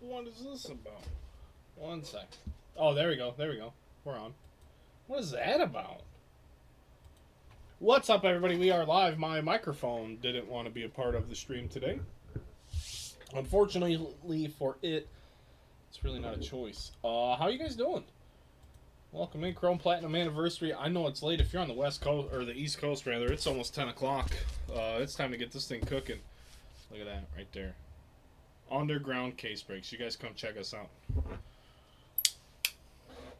What is this about? One sec. Oh, there we go. There we go. We're on. What is that about? What's up, everybody? We are live. My microphone didn't want to be a part of the stream today. Unfortunately for it, it's really not a choice. How you guys doing? Welcome in, Chrome Platinum Anniversary. I know it's late. If you're on the West Coast, or the East Coast, rather, it's almost 10 o'clock. It's time to get this thing cooking. Look at that right there. Underground Case Breaks. You guys come check us out.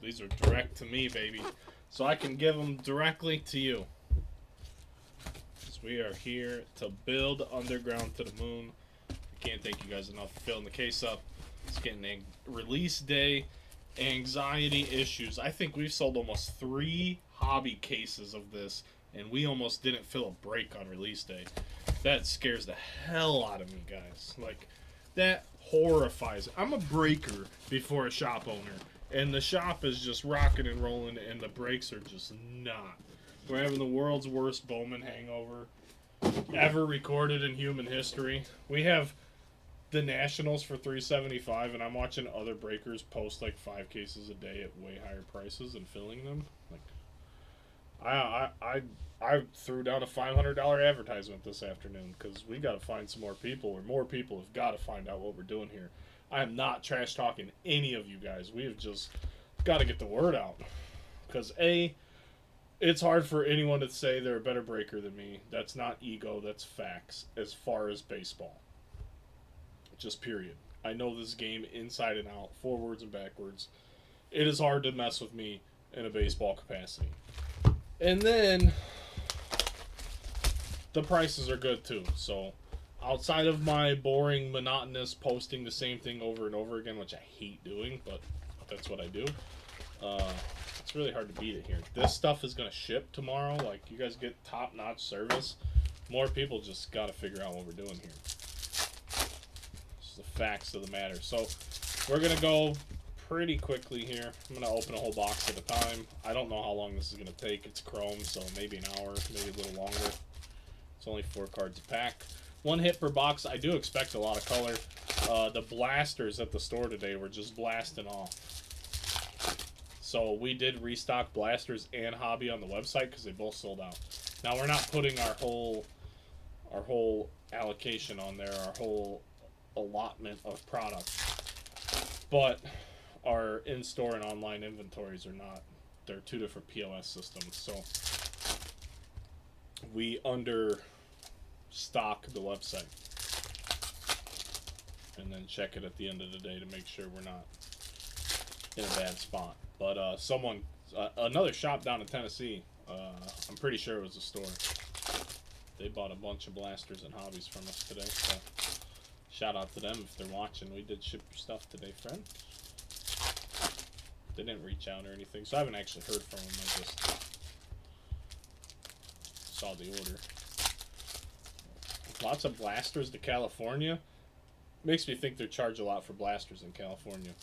These are direct to me, baby. So I can give them directly to you. Because we are here to build Underground to the moon. I can't thank you guys enough for filling the case up. It's getting a release day. Anxiety issues. I think we've sold almost 3 hobby cases of this, and we almost didn't fill a break on release day. That scares the hell out of me, guys. Like, that horrifies. I'm a breaker before a shop owner, and the shop is just rocking and rolling, and the breaks are just not. We're having the world's worst Bowman hangover ever recorded in human history. We have the Nationals for $375, and I'm watching other breakers post like 5 cases a day at way higher prices and filling them. Like, I threw down a $500 advertisement this afternoon because we got to find some more people, or more people have got to find out what we're doing here. I am not trash talking any of you guys. We have just got to get the word out, because it's hard for anyone to say they're a better breaker than me. That's not ego, that's facts as far as baseball. Just period. I know this game inside and out, forwards and backwards. It is hard to mess with me in a baseball capacity. And then the prices are good too. So outside of my boring, monotonous posting the same thing over and over again, which I hate doing, but that's what I do, it's really hard to beat it here. This stuff is going to ship tomorrow. Like, you guys get top-notch service. More people just got to figure out what we're doing here. The facts of the matter. So we're gonna go pretty quickly here. I'm gonna open a whole box at a time. I don't know how long this is gonna take. It's chrome, so maybe an hour, maybe a little longer. It's only 4 cards a pack. 1 hit per box. I do expect a lot of color. The blasters at the store today were just blasting off. So we did restock blasters and hobby on the website because they both sold out. Now we're not putting our whole allocation on there, our whole allotment of product, but our in-store and online inventories are not. They're 2 different POS systems, so we understock the website and then check it at the end of the day to make sure we're not in a bad spot. But another shop down in Tennessee, I'm pretty sure it was a store, they bought a bunch of blasters and hobbies from us today, so shout out to them if they're watching. We did ship your stuff today, friend. They didn't reach out or anything, so I haven't actually heard from them. I just saw the order. Lots of blasters to California. Makes me think they charge a lot for blasters in California.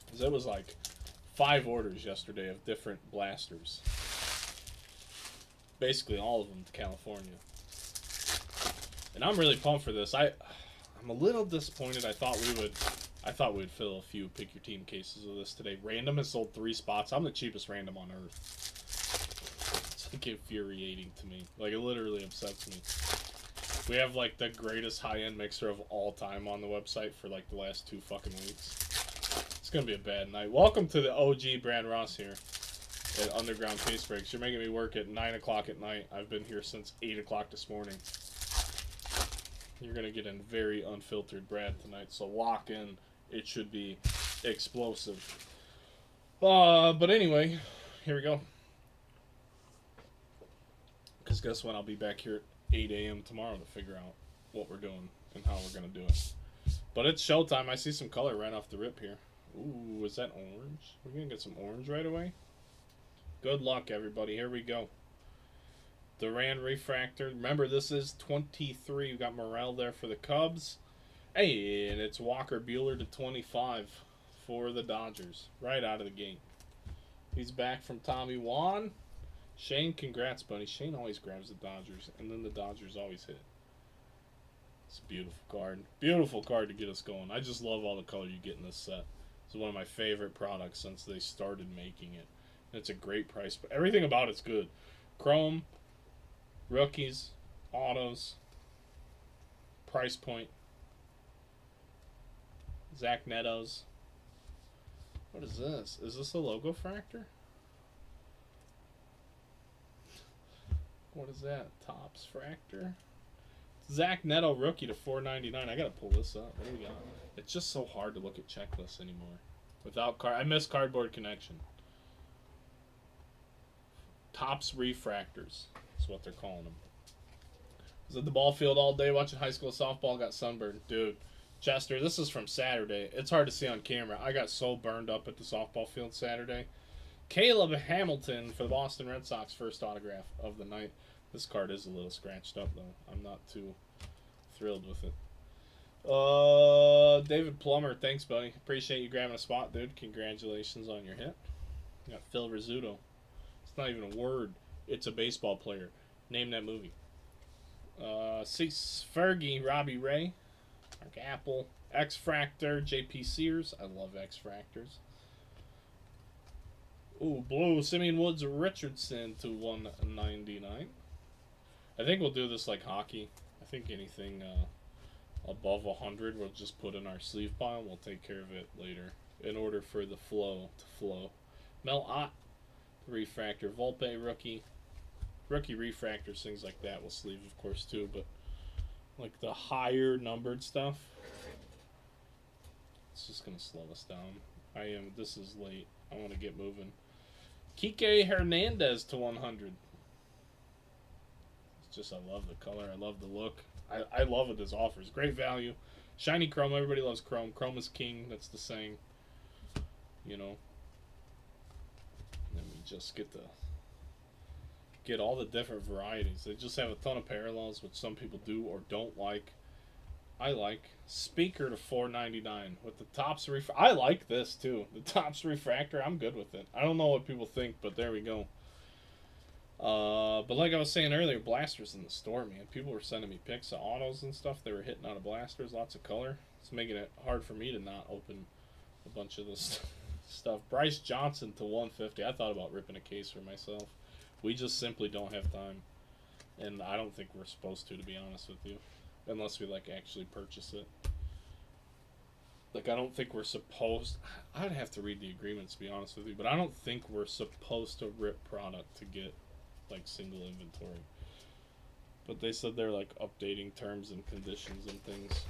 Because it was like 5 orders yesterday of different blasters. Basically all of them to California. And I'm really pumped for this. I'm a little disappointed. I thought we'd fill a few pick your team cases of this today. Random has sold 3 spots. I'm the cheapest random on earth. It's like infuriating to me. Like, it literally upsets me. We have like the greatest high-end mixer of all time on the website for like the last 2 fucking weeks. It's gonna be a bad night. Welcome to the OG Brand Ross here at Underground Case Breaks. You're making me work at 9 o'clock at night. I've been here since 8 o'clock this morning. You're going to get in very unfiltered Brad tonight, so lock in. It should be explosive. But anyway, here we go. Because guess what? I'll be back here at 8 a.m. tomorrow to figure out what we're doing and how we're going to do it. But it's showtime. I see some color right off the rip here. Ooh, is that orange? We're going to get some orange right away. Good luck, everybody. Here we go. Duran Refractor. Remember, this is 23. We've got Morel there for the Cubs. Hey, and it's Walker Buehler to 25 for the Dodgers. Right out of the gate. He's back from Tommy Juan. Shane, congrats, buddy. Shane always grabs the Dodgers, and then the Dodgers always hit. It's a beautiful card. Beautiful card to get us going. I just love all the color you get in this set. It's one of my favorite products since they started making it. It's a great price, but everything about it's good. Chrome, rookies, autos, price point. Zach Netto's. What is this? Is this a logo fractor? What is that? Topps fractor? Zach Netto rookie to $4.99. I gotta pull this up. What do we got? It's just so hard to look at checklists anymore. Without card, I miss Cardboard Connection. Topps refractors. That's what they're calling them. Was at the ball field all day watching high school softball. Got sunburned, dude. Chester, this is from Saturday. It's hard to see on camera. I got so burned up at the softball field Saturday. Caleb Hamilton for the Boston Red Sox, first autograph of the night. This card is a little scratched up, though. I'm not too thrilled with it. David Plummer, thanks, buddy. Appreciate you grabbing a spot, dude. Congratulations on your hit. You got Phil Rizzuto. It's not even a word. It's a baseball player. Name that movie. Fergie, Robbie Ray. Mark Apple. X-Fractor, JP Sears. I love X-Fractors. Ooh, blue. Simeon Woods Richardson to $199. I think we'll do this like hockey. I think anything above 100 we'll just put in our sleeve pile. We'll take care of it later in order for the flow to flow. Mel Ott, refractor. Volpe rookie. Rookie refractors, things like that. We'll sleeve, of course, too. But like the higher numbered stuff, it's just going to slow us down. This is late. I want to get moving. Kike Hernandez to 100. It's just, I love the color. I love the look. I love what this offers. Great value. Shiny chrome. Everybody loves chrome. Chrome is king. That's the saying. You know. Let me just get all the different varieties. They just have a ton of parallels, which some people do or don't like. I like. Speaker to $4.99 with the Topps refractor. I like this too. The Topps refractor, I'm good with it. I don't know what people think, but there we go. But like I was saying earlier, blasters in the store, man. People were sending me pics of autos and stuff. They were hitting out of blasters, lots of color. It's making it hard for me to not open a bunch of this stuff. Bryce Johnson to $150. I thought about ripping a case for myself. We just simply don't have time, and I don't think we're supposed to be honest with you, unless we like actually purchase it. Like, I don't think we're supposed. I'd have to read the agreements to be honest with you, but I don't think we're supposed to rip product to get like single inventory. But they said they're like updating terms and conditions and things,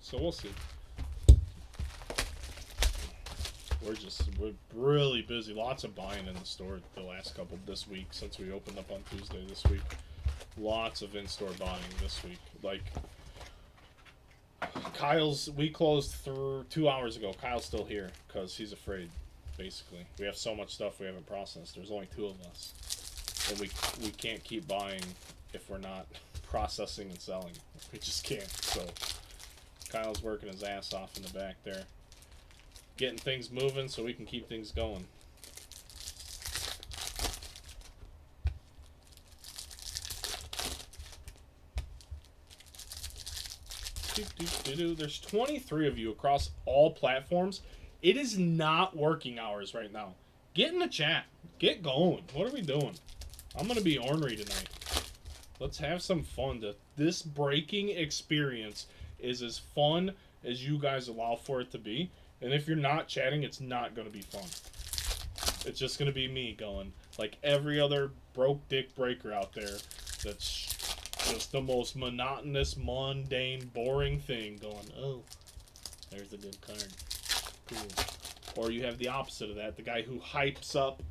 so we'll see. We're really busy. Lots of buying in the store the last couple this week since we opened up on Tuesday this week. Lots of in-store buying this week. Like we closed 2 hours ago. Kyle's still here because he's afraid. Basically, we have so much stuff we haven't processed. There's only 2 of us, and we can't keep buying if we're not processing and selling. We just can't. So Kyle's working his ass off in the back there, getting things moving so we can keep things going. There's 23 of you across all platforms. It is not working hours right now. Get in the chat. Get going. What are we doing? I'm going to be ornery tonight. Let's have some fun. This breaking experience is as fun as you guys allow for it to be. And if you're not chatting, it's not going to be fun. It's just going to be me going like every other broke dick breaker out there that's just the most monotonous, mundane, boring thing going, oh, there's a good card. Cool. Or you have the opposite of that, the guy who hypes up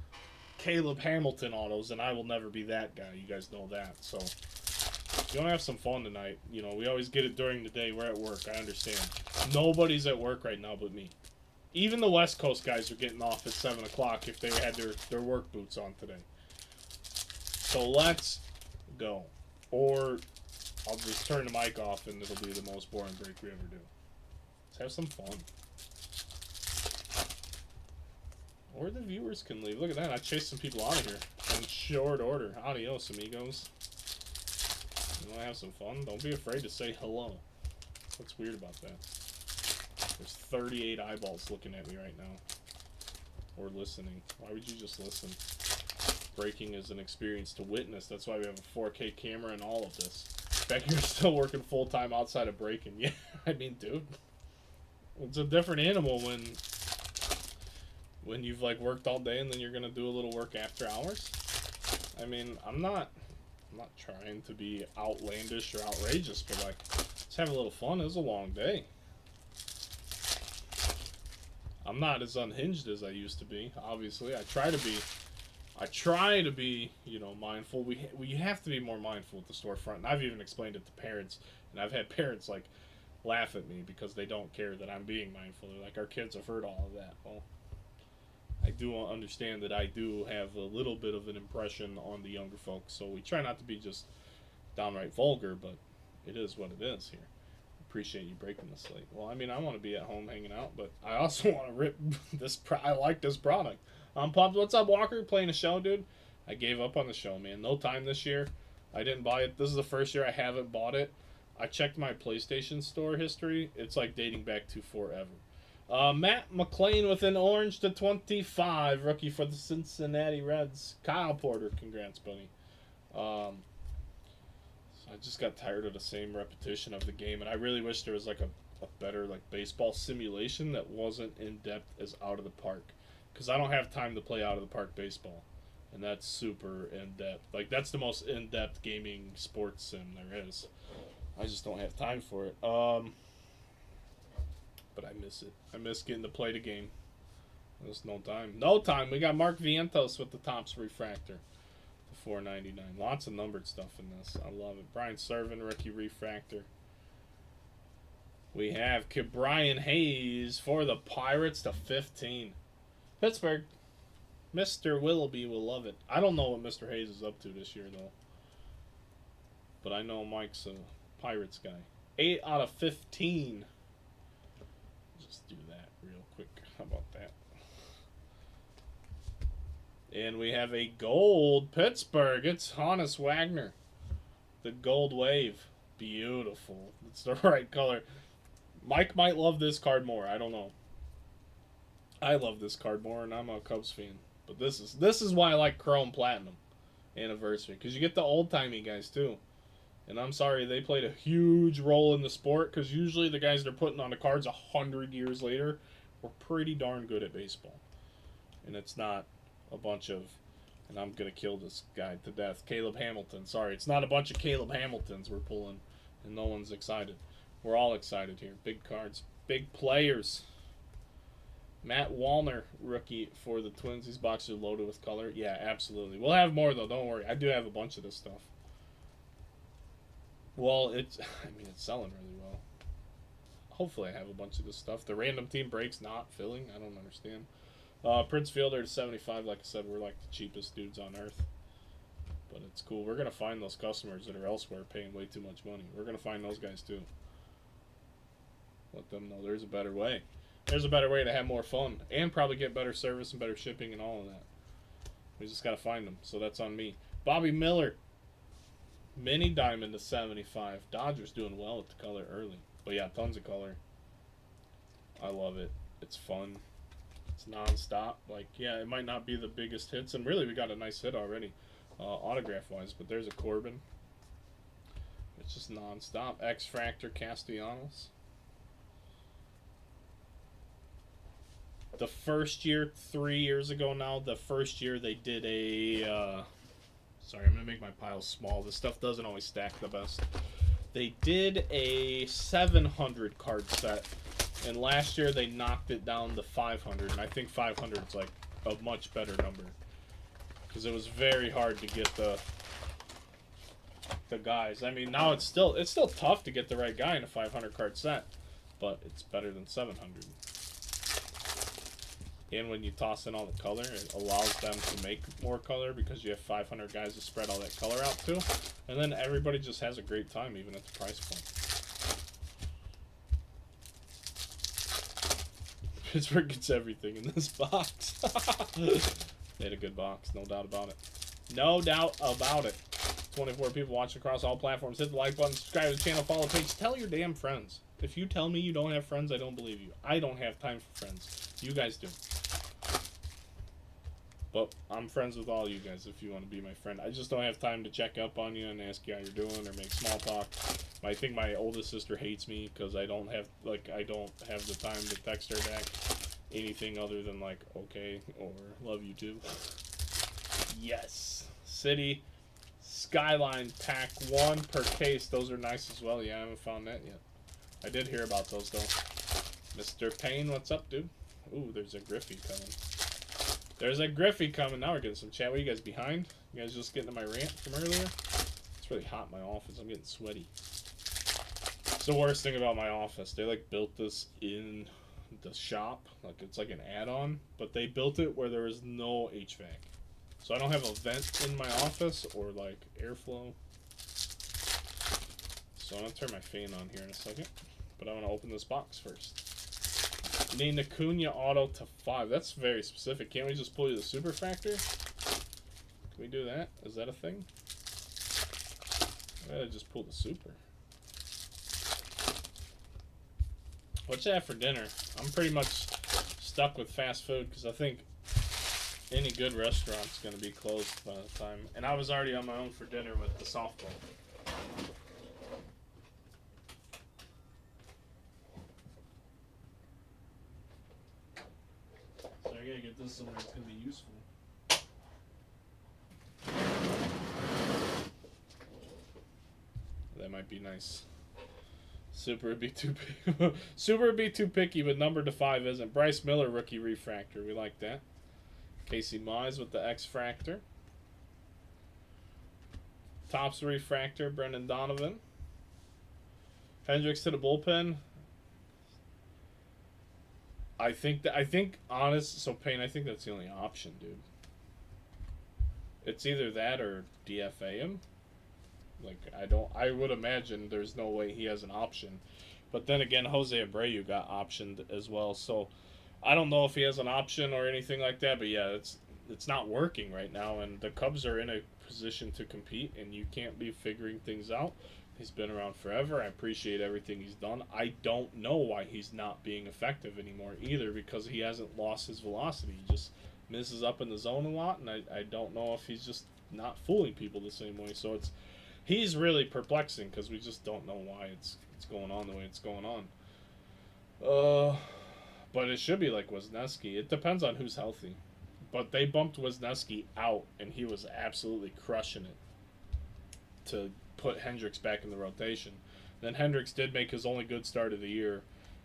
Caleb Hamilton autos, and I will never be that guy. You guys know that. So if you want to have some fun tonight, you know, we always get it during the day. We're at work. I understand. Nobody's at work right now but me. Even the West Coast guys are getting off at 7 o'clock if they had their work boots on today. So let's go. Or I'll just turn the mic off and it'll be the most boring break we ever do. Let's have some fun. Or the viewers can leave. Look at that. I chased some people out of here in short order. Adios, amigos. You want to have some fun? Don't be afraid to say hello. What's weird about that? There's 38 eyeballs looking at me right now. Or listening. Why would you just listen? Breaking is an experience to witness. That's why we have a 4K camera and all of this. In fact, you're still working full-time outside of breaking. Yeah, I mean, dude. It's a different animal when you've, like, worked all day and then you're going to do a little work after hours. I mean, I'm not trying to be outlandish or outrageous, but, like, let's have a little fun. It was a long day. I'm not as unhinged as I used to be, obviously. I try to be, you know, mindful. We have to be more mindful at the storefront. And I've even explained it to parents, and I've had parents, like, laugh at me because they don't care that I'm being mindful. They're like, our kids have heard all of that. Well, I do understand that I do have a little bit of an impression on the younger folks, so we try not to be just downright vulgar, but it is what it is here. Appreciate you breaking the slate. Well, I mean, I want to be at home hanging out, but I also want to rip this. I like this product. Pumped. What's up, Walker? Playing a show, dude? I gave up on the show, man. No time this year. I didn't buy it. This is the first year I haven't bought it. I checked my PlayStation Store history. It's like dating back to forever. Matt McClain with an orange to 25. Rookie for the Cincinnati Reds. Kyle Porter. Congrats, buddy. I just got tired of the same repetition of the game, and I really wish there was like a better like baseball simulation that wasn't in depth as out of the park, because I don't have time to play out of the park baseball, and that's super in depth. Like that's the most in depth gaming sports sim there is. I just don't have time for it. But I miss it. I miss getting to play the game. There's no time. No time. We got Mark Vientos with the Topps refractor. $4.99. Lots of numbered stuff in this. I love it. Brian Servin, rookie refractor. We have Brian Hayes for the Pirates to 15. Pittsburgh. Mr. Willoughby will love it. I don't know what Mr. Hayes is up to this year, though. But I know Mike's a Pirates guy. 8 out of 15. Just do that real quick. How about that? And we have a gold Pittsburgh. It's Honus Wagner. The gold wave. Beautiful. It's the right color. Mike might love this card more. I don't know. I love this card more, and I'm a Cubs fan. But this is why I like Chrome Platinum Anniversary. Because you get the old-timey guys, too. And I'm sorry, they played a huge role in the sport. Because usually the guys they're putting on the cards 100 years later were pretty darn good at baseball. And it's not a bunch of, and I'm going to kill this guy to death, Caleb Hamilton. Sorry, it's not a bunch of Caleb Hamiltons we're pulling, and no one's excited. We're all excited here. Big cards, big players. Matt Wallner, rookie for the Twins. These boxes are loaded with color. Yeah, absolutely. We'll have more, though. Don't worry. I do have a bunch of this stuff. Well, it's selling really well. Hopefully I have a bunch of this stuff. The random team breaks not filling. I don't understand. Prince Fielder to 75, like I said, we're like the cheapest dudes on earth. But it's cool. We're going to find those customers that are elsewhere paying way too much money. We're going to find those guys too. Let them know there's a better way. There's a better way to have more fun. And probably get better service and better shipping and all of that. We just got to find them. So that's on me. Bobby Miller. Mini Diamond to 75. Dodgers doing well with the color early. But yeah, tons of color. I love it. It's fun. It's non-stop. Like, yeah, it might not be the biggest hits, and really we got a nice hit already, autograph-wise, but there's a Corbin. It's just non-stop. X-Fractor Castellanos. The first year, 3 years ago now, the first year they did a, sorry, I'm going to make my pile small. This stuff doesn't always stack the best. They did a 700 card set. And last year they knocked it down to 500, and I think 500 is like a much better number, because it was very hard to get the guys. I mean, now it's still tough to get the right guy in a 500 card set, but it's better than 700. And when you toss in all the color, it allows them to make more color because you have 500 guys to spread all that color out to, and then everybody just has a great time even at the price point. Pittsburgh gets everything in this box. They had a good box, no doubt about it. No doubt about it. 24 people watching across all platforms. Hit the like button, subscribe to the channel, follow the page. Tell your damn friends. If you tell me you don't have friends, I don't believe you. I don't have time for friends. You guys do. But I'm friends with all you guys if you want to be my friend. I just don't have time to check up on you and ask you how you're doing or make small talk. I think my oldest sister hates me because I don't have the time to text her back anything other than like okay or love you too. Yes. City Skyline Pack 1 per case. Those are nice as well. Yeah, I haven't found that yet. I did hear about those though. Mr. Payne, what's up, dude? Ooh, there's a Griffey coming. There's a Griffey coming. Now we're getting some chat. What are you guys behind? You guys just getting to my rant from earlier? It's really hot in my office. I'm getting sweaty. It's the worst thing about my office. They like built this in the shop. Like it's like an add-on. But they built it where there is no HVAC. So I don't have a vent in my office or like airflow. So I'm going to turn my fan on here in a second. But I want to open this box first. Need Acuna Auto to 5. That's very specific. Can't we just pull you the super factor? Can we do that? Is that a thing? I gotta just pull the super. What you have for dinner? I'm pretty much stuck with fast food because I think any good restaurant's gonna be closed by the time. And I was already on my own for dinner with the softball. I gotta get this somewhere that's gonna be useful. That might be nice. Super would be too Super would be too picky, but number to 5 isn't. Bryce Miller rookie refractor. We like that. Casey Mize with the X-Fractor. Topps refractor, Brendan Donovan. Hendricks to the bullpen. I think honest, so Payne, I think that's the only option, dude. It's either that or DFA him. Like, I would imagine there's no way he has an option. But then again, Jose Abreu got optioned as well, so I don't know if he has an option or anything like that, but yeah, it's not working right now, and the Cubs are in a position to compete, and you can't be figuring things out. He's been around forever. I appreciate everything he's done. I don't know why he's not being effective anymore either because he hasn't lost his velocity. He just misses up in the zone a lot, and I don't know if he's just not fooling people the same way. So he's really perplexing because we just don't know why it's going on the way it's going on. But it should be like Wisniewski. It depends on who's healthy. But they bumped Wisniewski out, and he was absolutely crushing it to put Hendricks back in the rotation. Then Hendricks did make his only good start of the year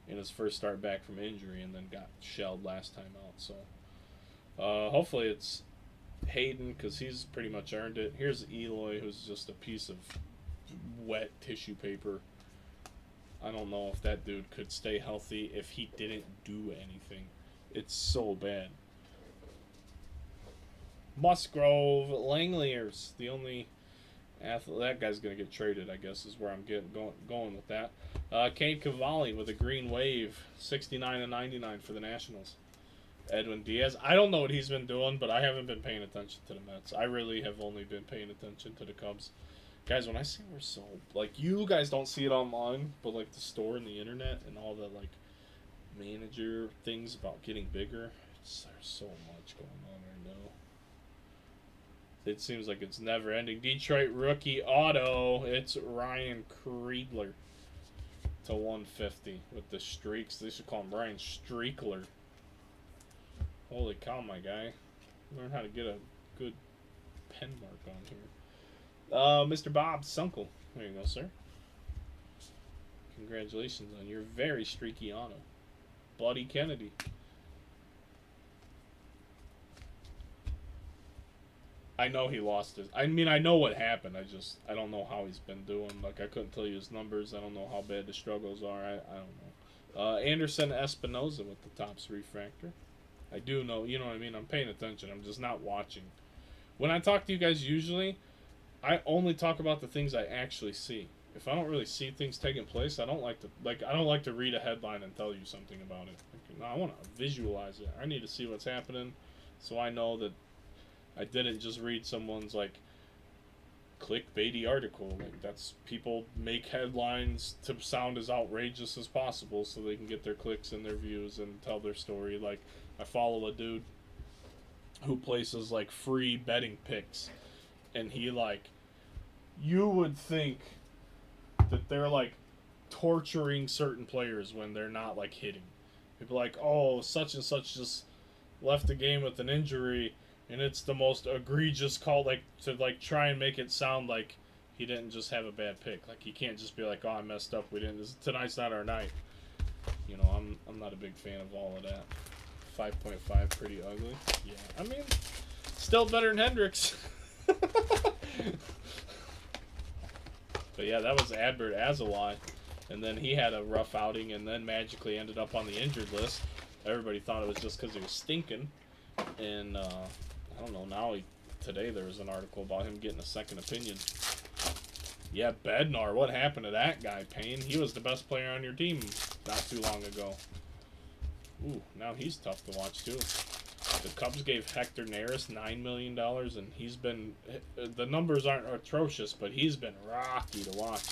in his first start back from injury and then got shelled last time out. So hopefully it's Hayden because he's pretty much earned it. Here's Eloy, who's just a piece of wet tissue paper. I don't know if that dude could stay healthy if he didn't do anything. It's so bad. Musgrove, Langliers, the only athlete. That guy's going to get traded, I guess, is where I'm going with that. Cade Cavalli with a green wave, 69/99 for the Nationals. Edwin Diaz. I don't know what he's been doing, but I haven't been paying attention to the Mets. I really have only been paying attention to the Cubs. Guys, when I say we're so, like, you guys don't see it online, but, like, the store and the internet and all the, like, manager things about getting bigger, there's so much going on right now. It seems like it's never ending. Detroit rookie auto. It's Ryan Kriegler to 150 with the streaks. They should call him Ryan Streakler. Holy cow, my guy. Learn how to get a good pen mark on here. Mr. Bob Sunkel. There you go, sir. Congratulations on your very streaky auto. Buddy Kennedy. I know he lost his. I mean, I know what happened. I don't know how he's been doing. Like, I couldn't tell you his numbers. I don't know how bad the struggles are. I don't know. Anderson Espinoza with the Topps refractor. I do know, you know what I mean? I'm paying attention. I'm just not watching. When I talk to you guys, usually, I only talk about the things I actually see. If I don't really see things taking place, I don't like to read a headline and tell you something about it. No, I want to visualize it. I need to see what's happening so I know that I didn't just read someone's, like, clickbaity article. Like, that's, people make headlines to sound as outrageous as possible so they can get their clicks and their views and tell their story. Like, I follow a dude who places like free betting picks, and he, like, you would think that they're like torturing certain players when they're not like hitting. People like, oh, such and such just left the game with an injury, and it's the most egregious call, like, to like try and make it sound like he didn't just have a bad pick. Like, he can't just be like, oh, I messed up, we didn't, tonight's not our night. You know, I'm not a big fan of all of that. 5.5 pretty ugly. Yeah, I mean, still better than Hendricks. But yeah, that was Adbert Azawai. And then he had a rough outing and then magically ended up on the injured list. Everybody thought it was just because he was stinking. And I don't know, now today there was an article about him getting a second opinion. Yeah, Bednar, what happened to that guy, Payne? He was the best player on your team not too long ago. Ooh, now he's tough to watch too. The Cubs gave Hector Neris $9 million, and he's been, the numbers aren't atrocious, but he's been rocky to watch.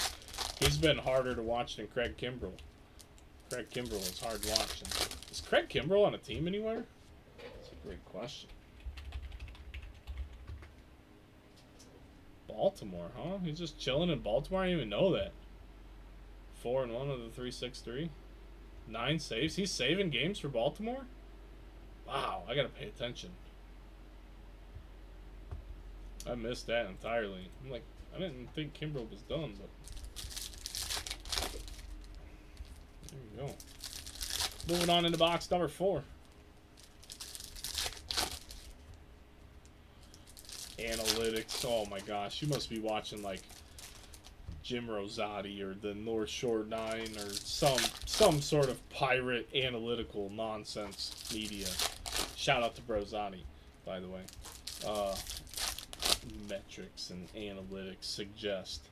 He's been harder to watch than Craig Kimbrell. Craig Kimbrell is hard to watch. Is Craig Kimbrell on a team anywhere? That's a great question. Baltimore, huh? He's just chilling in Baltimore? I didn't even know that. 4-1 of the 3-6-3. 9 saves. He's saving games for Baltimore? Wow, I gotta pay attention. I missed that entirely. I'm like, I didn't think Kimbrell was done, but there we go. Moving on into box number 4. Analytics. Oh my gosh, you must be watching like Jim Rosati or the North Shore 9 or some sort of pirate analytical nonsense media. Shout out to Rosati, by the way. Metrics and analytics suggest.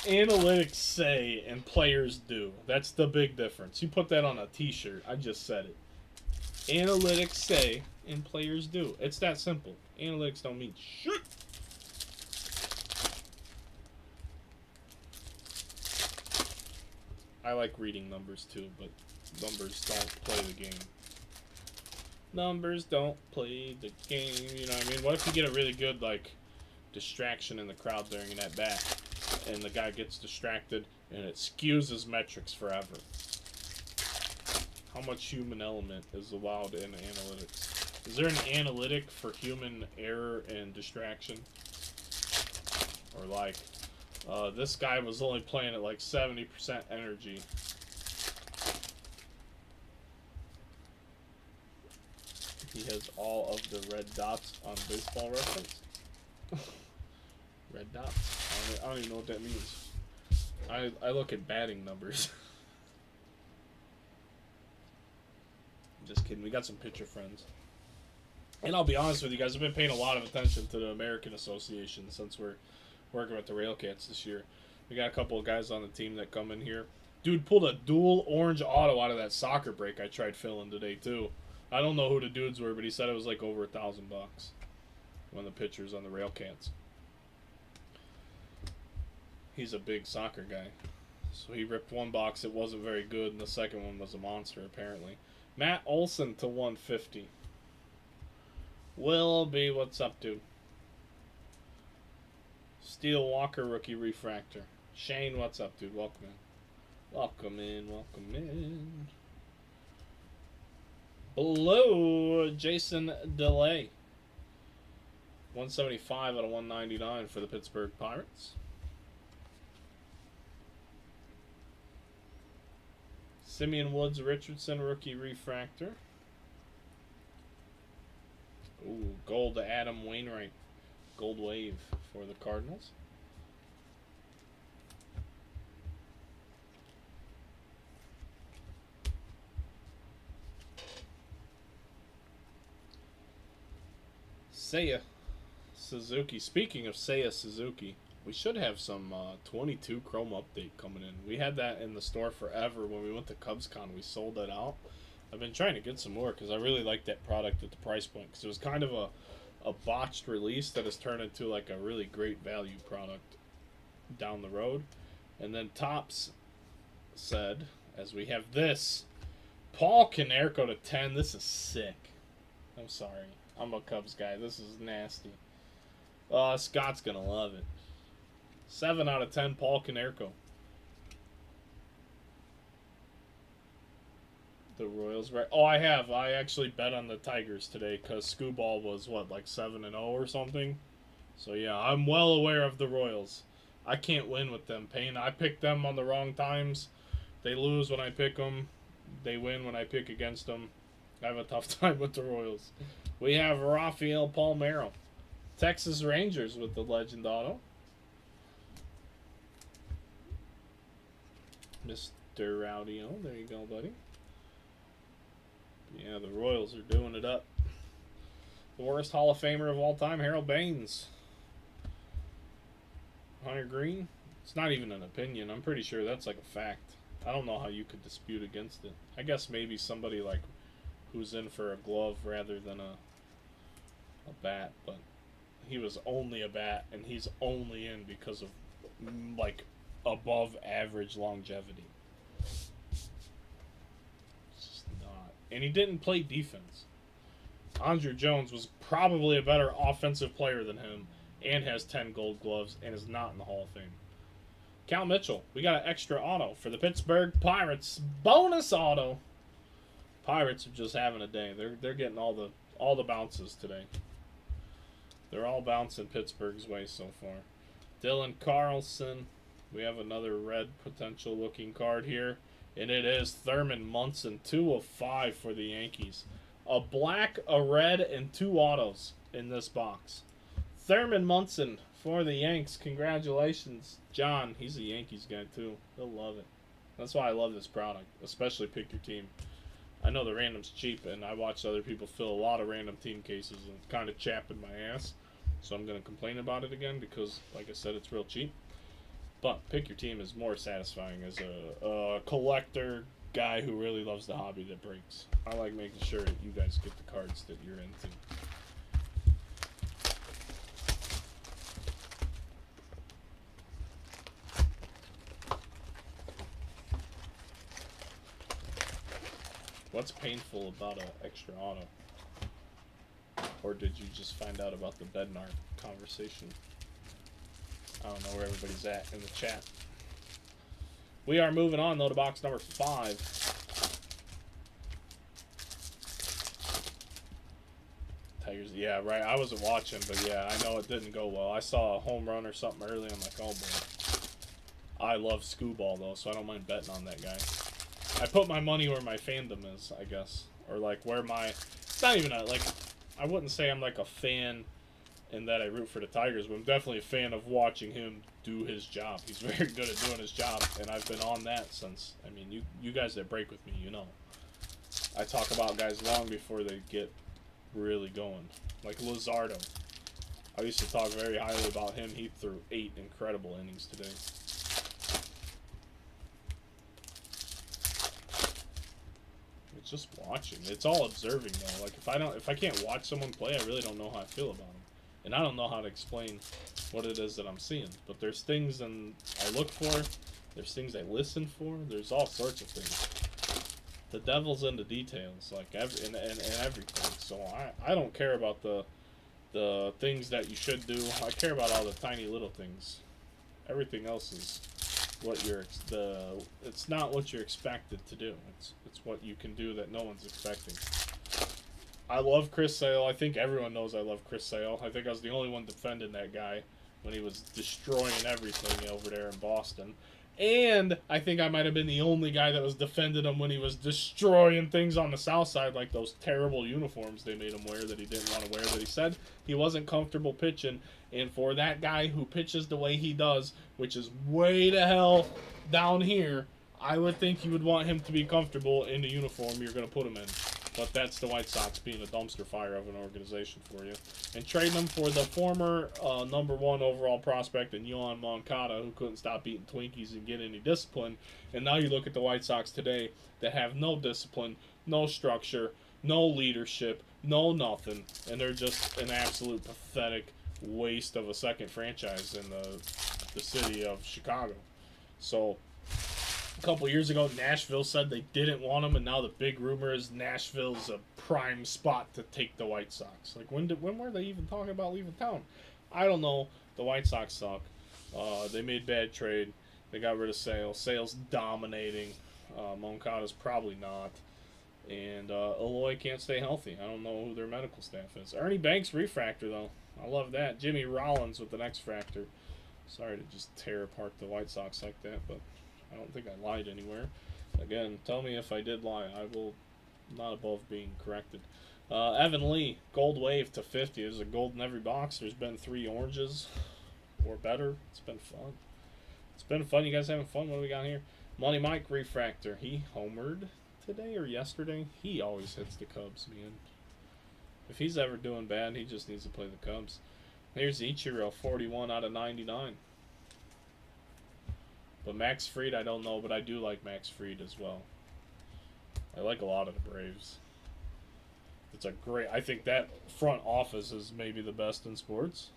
Analytics say and players do. That's the big difference. You put that on a t-shirt. I just said it. Analytics say and players do. It's that simple. Analytics don't mean shit. I like reading numbers too, but numbers don't play the game. Numbers don't play the game, you know what I mean? What if you get a really good, like, distraction in the crowd during an at-bat, and the guy gets distracted, and it skews his metrics forever? How much human element is allowed in analytics? Is there an analytic for human error and distraction? Or, like, this guy was only playing at, like, 70% energy. He has all of the red dots on Baseball Reference. Red dots? I don't even know what that means. I look at batting numbers. I'm just kidding. We got some pitcher friends. And I'll be honest with you guys, I've been paying a lot of attention to the American Association since we're working with the Railcats this year. We got a couple of guys on the team that come in here. Dude pulled a dual orange auto out of that soccer break I tried filling today, too. I don't know who the dudes were, but he said it was like over $1,000. One of the pitchers on the Railcats. He's a big soccer guy. So he ripped one box, it wasn't very good, and the second one was a monster, apparently. Matt Olson to 150. Will B, what's up, dude? Steel Walker rookie refractor. Shane, what's up, dude? Welcome in. Welcome in, welcome in. Below Jason DeLay. 175 out of 199 for the Pittsburgh Pirates. Simeon Woods Richardson rookie refractor. Ooh, gold to Adam Wainwright. Gold wave for the Cardinals. Seiya Suzuki. Speaking of Seiya Suzuki, we should have some 22 Chrome update coming in. We had that in the store forever when we went to CubsCon. We sold that out. I've been trying to get some more because I really like that product at the price point because it was kind of a botched release that has turned into like a really great value product down the road. And then Topps said, as we have this, Paul Konerko to 10. This is sick. I'm sorry. I'm a Cubs guy. This is nasty. Scott's going to love it. 7 out of 10, Paul Konerko. The Royals, right? Oh, I have. I actually bet on the Tigers today because Scooball was, what, like 7-0 or something? So, yeah, I'm well aware of the Royals. I can't win with them, Payne. I pick them on the wrong times. They lose when I pick them. They win when I pick against them. I have a tough time with the Royals. We have Rafael Palmeiro. Texas Rangers with the Legend Auto. Mr. Rowdy-O. There you go, buddy. Yeah, the Royals are doing it up. The worst Hall of Famer of all time, Harold Baines. Hunter Green. It's not even an opinion. I'm pretty sure that's like a fact. I don't know how you could dispute against it. I guess maybe somebody like who's in for a glove rather than a bat, but he was only a bat, and he's only in because of like above average longevity. It's just not. And he didn't play defense. Andruw Jones was probably a better offensive player than him and has 10 gold gloves and is not in the Hall of Fame. Cal Mitchell, we got an extra auto for the Pittsburgh Pirates. Bonus auto. Pirates are just having a day. They're getting all the bounces today. They're all bouncing Pittsburgh's way so far. Dylan Carlson. We have another red potential looking card here. And it is Thurman Munson. 2 of 5 for the Yankees. A black, a red, and 2 autos in this box. Thurman Munson for the Yanks. Congratulations. John, he's a Yankees guy too. He'll love it. That's why I love this product. Especially pick your team. I know the random's cheap, and I watch other people fill a lot of random team cases and it's kind of chapping my ass. So I'm going to complain about it again because, like I said, it's real cheap. But pick your team is more satisfying as a collector guy who really loves the hobby that breaks. I like making sure that you guys get the cards that you're into. What's painful about an extra auto? Or did you just find out about the Bednar conversation? I don't know where everybody's at in the chat. We are moving on, though, to box number 5. Tigers, yeah, right. I wasn't watching, but yeah, I know it didn't go well. I saw a home run or something early. I'm like, oh boy. I love Scooball, though, so I don't mind betting on that guy. I put my money where my fandom is, I guess. Or, like, where my... It's not even a, like... I wouldn't say I'm, like, a fan in that I root for the Tigers, but I'm definitely a fan of watching him do his job. He's very good at doing his job, and I've been on that since... I mean, you guys that break with me, you know. I talk about guys long before they get really going. Like Luzardo. I used to talk very highly about him. He threw 8 incredible innings today. It's just watching. It's all observing though. Like if I can't watch someone play, I really don't know how I feel about them. And I don't know how to explain what it is that I'm seeing. But there's things I look for. There's things I listen for. There's all sorts of things. The devil's in the details, like and everything. So I don't care about the things that you should do. I care about all the tiny little things. Everything else is what it's not what you're expected to do. It's what you can do that no one's expecting. I love Chris Sale. I think everyone knows I love Chris Sale. I think I was the only one defending that guy when he was destroying everything over there in Boston. And I think I might have been the only guy that was defending him when he was destroying things on the south side, like those terrible uniforms they made him wear that he didn't want to wear, that he said he wasn't comfortable pitching. And for that guy who pitches the way he does, which is way to hell down here, I would think you would want him to be comfortable in the uniform you're going to put him in. But that's the White Sox being a dumpster fire of an organization for you. And trading them for the former number 1 overall prospect in Yohan Moncada, who couldn't stop eating Twinkies and get any discipline. And now you look at the White Sox today that have no discipline, no structure, no leadership, no nothing, and they're just an absolute pathetic waste of a second franchise in the city of Chicago. So a couple years ago, Nashville said they didn't want him, and now the big rumor is Nashville's a prime spot to take the White Sox. Like, when were they even talking about leaving town? I don't know. The White Sox suck. They made bad trade. They got rid of Sales. Sales dominating. Moncada's probably not. And Eloy can't stay healthy. I don't know who their medical staff is. Ernie Banks refractor, though. I love that. Jimmy Rollins with an X-Fractor. Sorry to just tear apart the White Sox like that, but I don't think I lied anywhere. Again, tell me if I did lie. I will not above being corrected. Evan Lee, gold wave to 50. There's a gold in every box. There's been 3 oranges or better. It's been fun. It's been fun. You guys having fun? What do we got here? Money Mike refractor. He homered today or yesterday. He always hits the Cubs, man. If he's ever doing bad, he just needs to play the Cubs. Here's Ichiro, 41 out of 99. But Max Fried, I don't know, but I do like Max Fried as well. I like a lot of the Braves. It's a great... I think that front office is maybe the best in sports.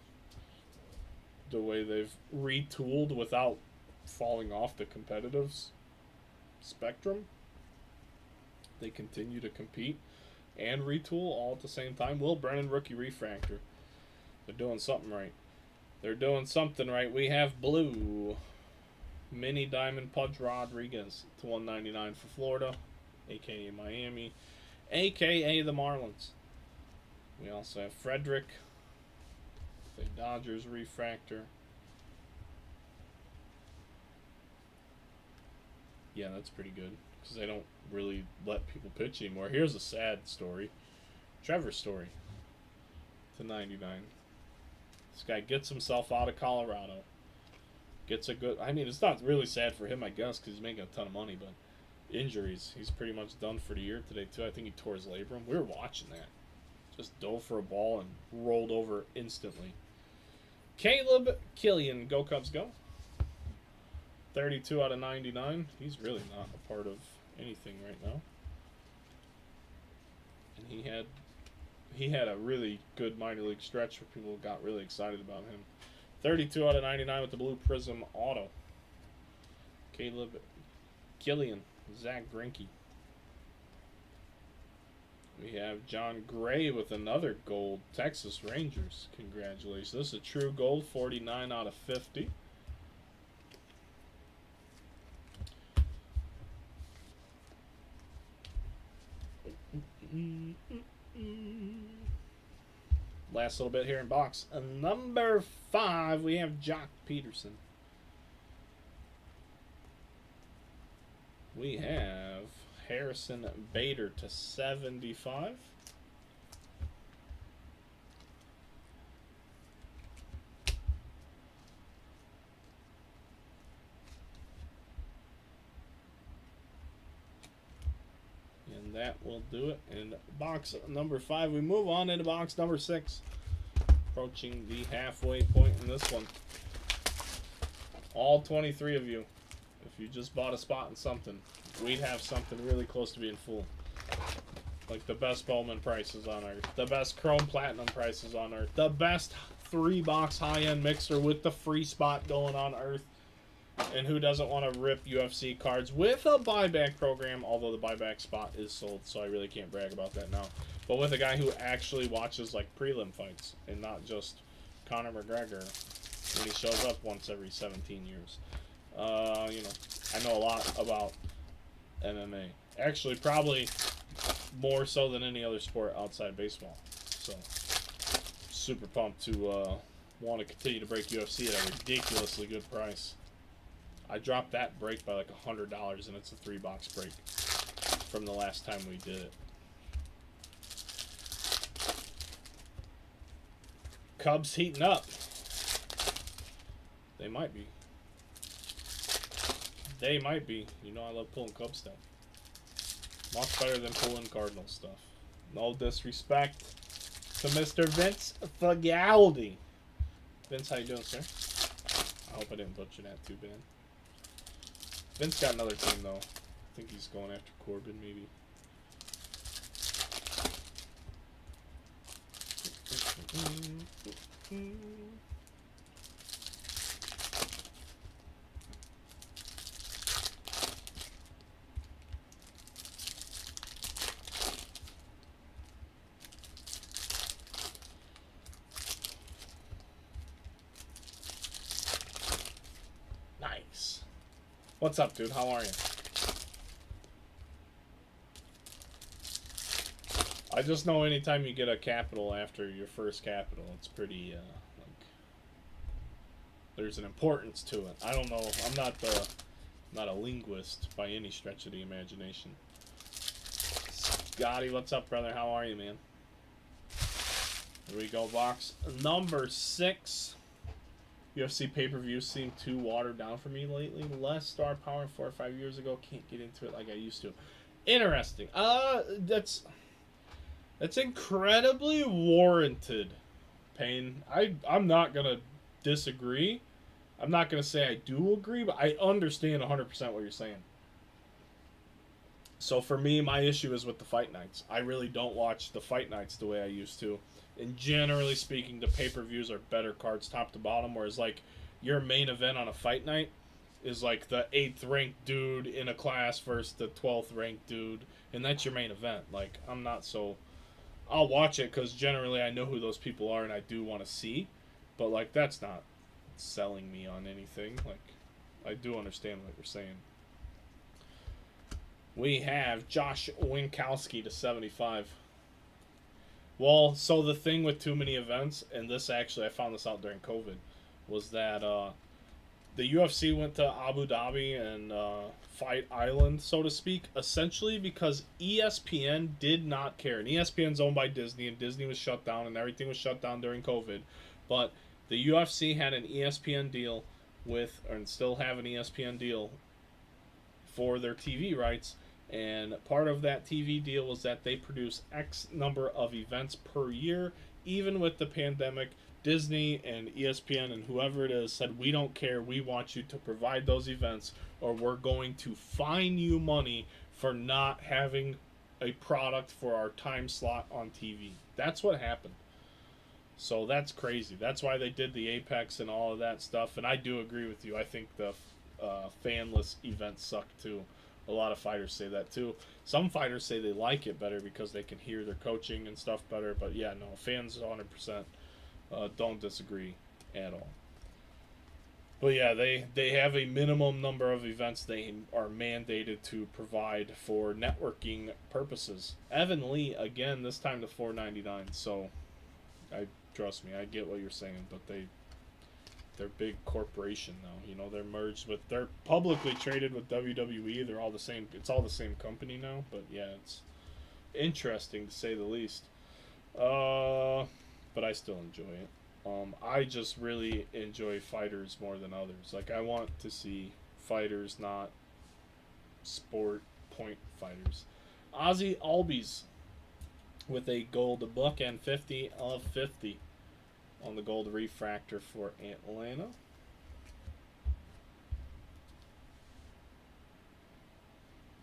The way they've retooled without falling off the competitive spectrum. They continue to compete and retool all at the same time. Will Brennan, rookie refractor. They're doing something right. They're doing something right. We have blue. Mini Diamond Pudge Rodriguez to 199 for Florida, a.k.a. Miami, a.k.a. the Marlins. We also have Frederick, the Dodgers refractor. Yeah, that's pretty good because they don't really let people pitch anymore. Here's a sad story. Trevor Story to 99. This guy gets himself out of Colorado. Gets a good... I mean, it's not really sad for him, I guess, because he's making a ton of money, but injuries. He's pretty much done for the year today, too. I think he tore his labrum. We were watching that. Just dove for a ball and rolled over instantly. Caleb Killian, go Cubs, go. 32 out of 99. He's really not a part of anything right now. And he had a really good minor league stretch where people got really excited about him. 32 out of 99 with the Blue Prism Auto. Caleb Killian, Zach Greinke. We have John Gray with another gold, Texas Rangers. Congratulations. This is a true gold, 49 out of 50. Last little bit here in box. Number 5, we have Jock Peterson. We have Harrison Bader to 75. And that will do it in box number 5. We move on into box number 6. Approaching the halfway point in this one. All 23 of you. If you just bought a spot in something, we'd have something really close to being full. Like the best Bowman prices on Earth. The best Chrome Platinum prices on Earth. The best 3-box high-end mixer with the free spot going on Earth. And who doesn't want to rip UFC cards with a buyback program, although the buyback spot is sold, so I really can't brag about that now. But with a guy who actually watches like prelim fights and not just Conor McGregor when he shows up once every 17 years. You know, I know a lot about MMA. Actually, probably more so than any other sport outside baseball. So, super pumped to want to continue to break UFC at a ridiculously good price. I dropped that break by like $100, and it's a 3-box break from the last time we did it. Cubs heating up. They might be. They might be. You know I love pulling Cubs stuff. Much better than pulling Cardinals stuff. No disrespect to Mr. Vince Fagaldi. Vince, how you doing, sir? I hope I didn't butcher that too bad. Vince got another team, though. I think he's going after Corbin, maybe. Nice. What's up, dude? How are you? I just know anytime you get a capital after your first capital, it's pretty, like, there's an importance to it. I don't know. I'm not a linguist by any stretch of the imagination. Scotty, what's up, brother? How are you, man? Here we go, box number 6. UFC pay-per-view seemed too watered down for me lately. Less star power 4 or 5 years ago. Can't get into it like I used to. Interesting. That's incredibly warranted, Payne. I'm not gonna disagree. I'm not gonna say I do agree, but I understand 100% what you're saying. So for me, my issue is with the fight nights. I really don't watch the fight nights the way I used to. And generally speaking, the pay-per-views are better cards top to bottom, whereas like your main event on a fight night is like the 8th ranked dude in a class versus the 12th ranked dude, and that's your main event. Like, I'm not so... I'll watch it because generally I know who those people are and I do want to see, but like that's not selling me on anything. Like, I do understand what you're saying. We have Josh Winkowski to 75. Well, so the thing with too many events, and this actually, I found this out during COVID, was that the UFC went to Abu Dhabi and Fight Island, so to speak, essentially because ESPN did not care. And ESPN's owned by Disney, and Disney was shut down, and everything was shut down during COVID. But the UFC had an ESPN deal with, or still have an ESPN deal for their TV rights. And part of that TV deal was that they produce X number of events per year. Even with the pandemic, Disney and ESPN and whoever it is said, we don't care, we want you to provide those events, or we're going to fine you money for not having a product for our time slot on TV. That's what happened. So that's crazy. That's why they did the Apex and all of that stuff. And I do agree with you. I think the fanless events suck too. A lot of fighters say that too. Some fighters say they like it better because they can hear their coaching and stuff better. But yeah, no, fans 100% don't disagree at all. But yeah, they have a minimum number of events they are mandated to provide for networking purposes. Evan Lee, again, this time to $4.99. So, trust me, I get what you're saying, but they're big corporation now. You know, they're publicly traded with WWE. They're all the same. It's all the same company now. But yeah, it's interesting to say the least. But I still enjoy it. I just really enjoy fighters more than others. Like, I want to see fighters, not sport point fighters. Ozzy Albies with a gold book and 50 of 50 on the gold refractor for Atlanta.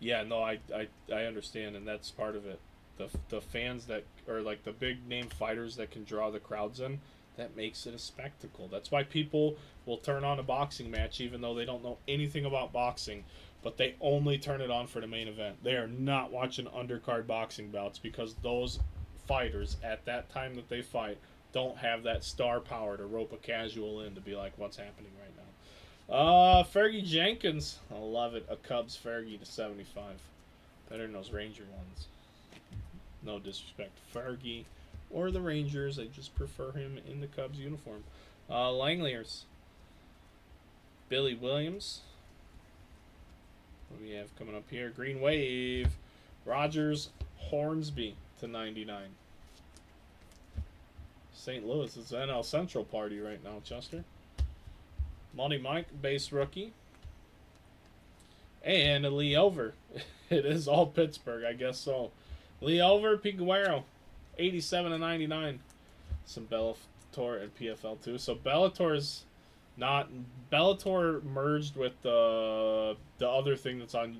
Yeah, no, I understand, and that's part of it. The fans that are like the big name fighters that can draw the crowds in, that makes it a spectacle. That's why people will turn on a boxing match even though they don't know anything about boxing, but they only turn it on for the main event. They are not watching undercard boxing bouts because those fighters at that time that they fight don't have that star power to rope a casual in to be like, what's happening right now. Fergie Jenkins, I love it. A Cubs Fergie to 75. Better than those Ranger ones. No disrespect to Fergie or the Rangers. I just prefer him in the Cubs uniform. Langliers. Billy Williams. What do we have coming up here? Green Wave. Rogers Hornsby to 99. St. Louis is NL Central party right now, Chester. Monty Mike, base rookie. And a Lee Over. It is all Pittsburgh, I guess so. Lee Over, Piguero, 87 and 99. Some Bellator and PFL too. So Bellator's not... Bellator merged with the other thing that's on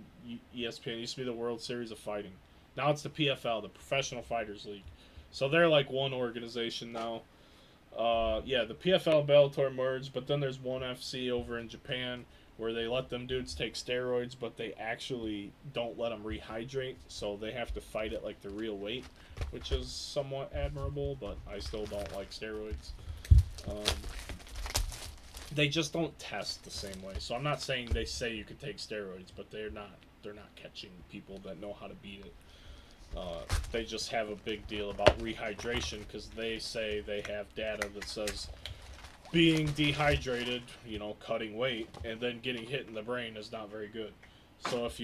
ESPN. It used to be the World Series of Fighting. Now it's the PFL, the Professional Fighters League. So they're like one organization now. Yeah, the PFL and Bellator merged, but then there's ONE FC over in Japan where they let them dudes take steroids, but they actually don't let them rehydrate, so they have to fight it like the real weight, which is somewhat admirable, but I still don't like steroids. Um, they just don't test the same way. So I'm not saying they say you could take steroids, but they're not catching people that know how to beat it. They just have a big deal about rehydration because they say they have data that says being dehydrated, cutting weight, and then getting hit in the brain is not very good. So if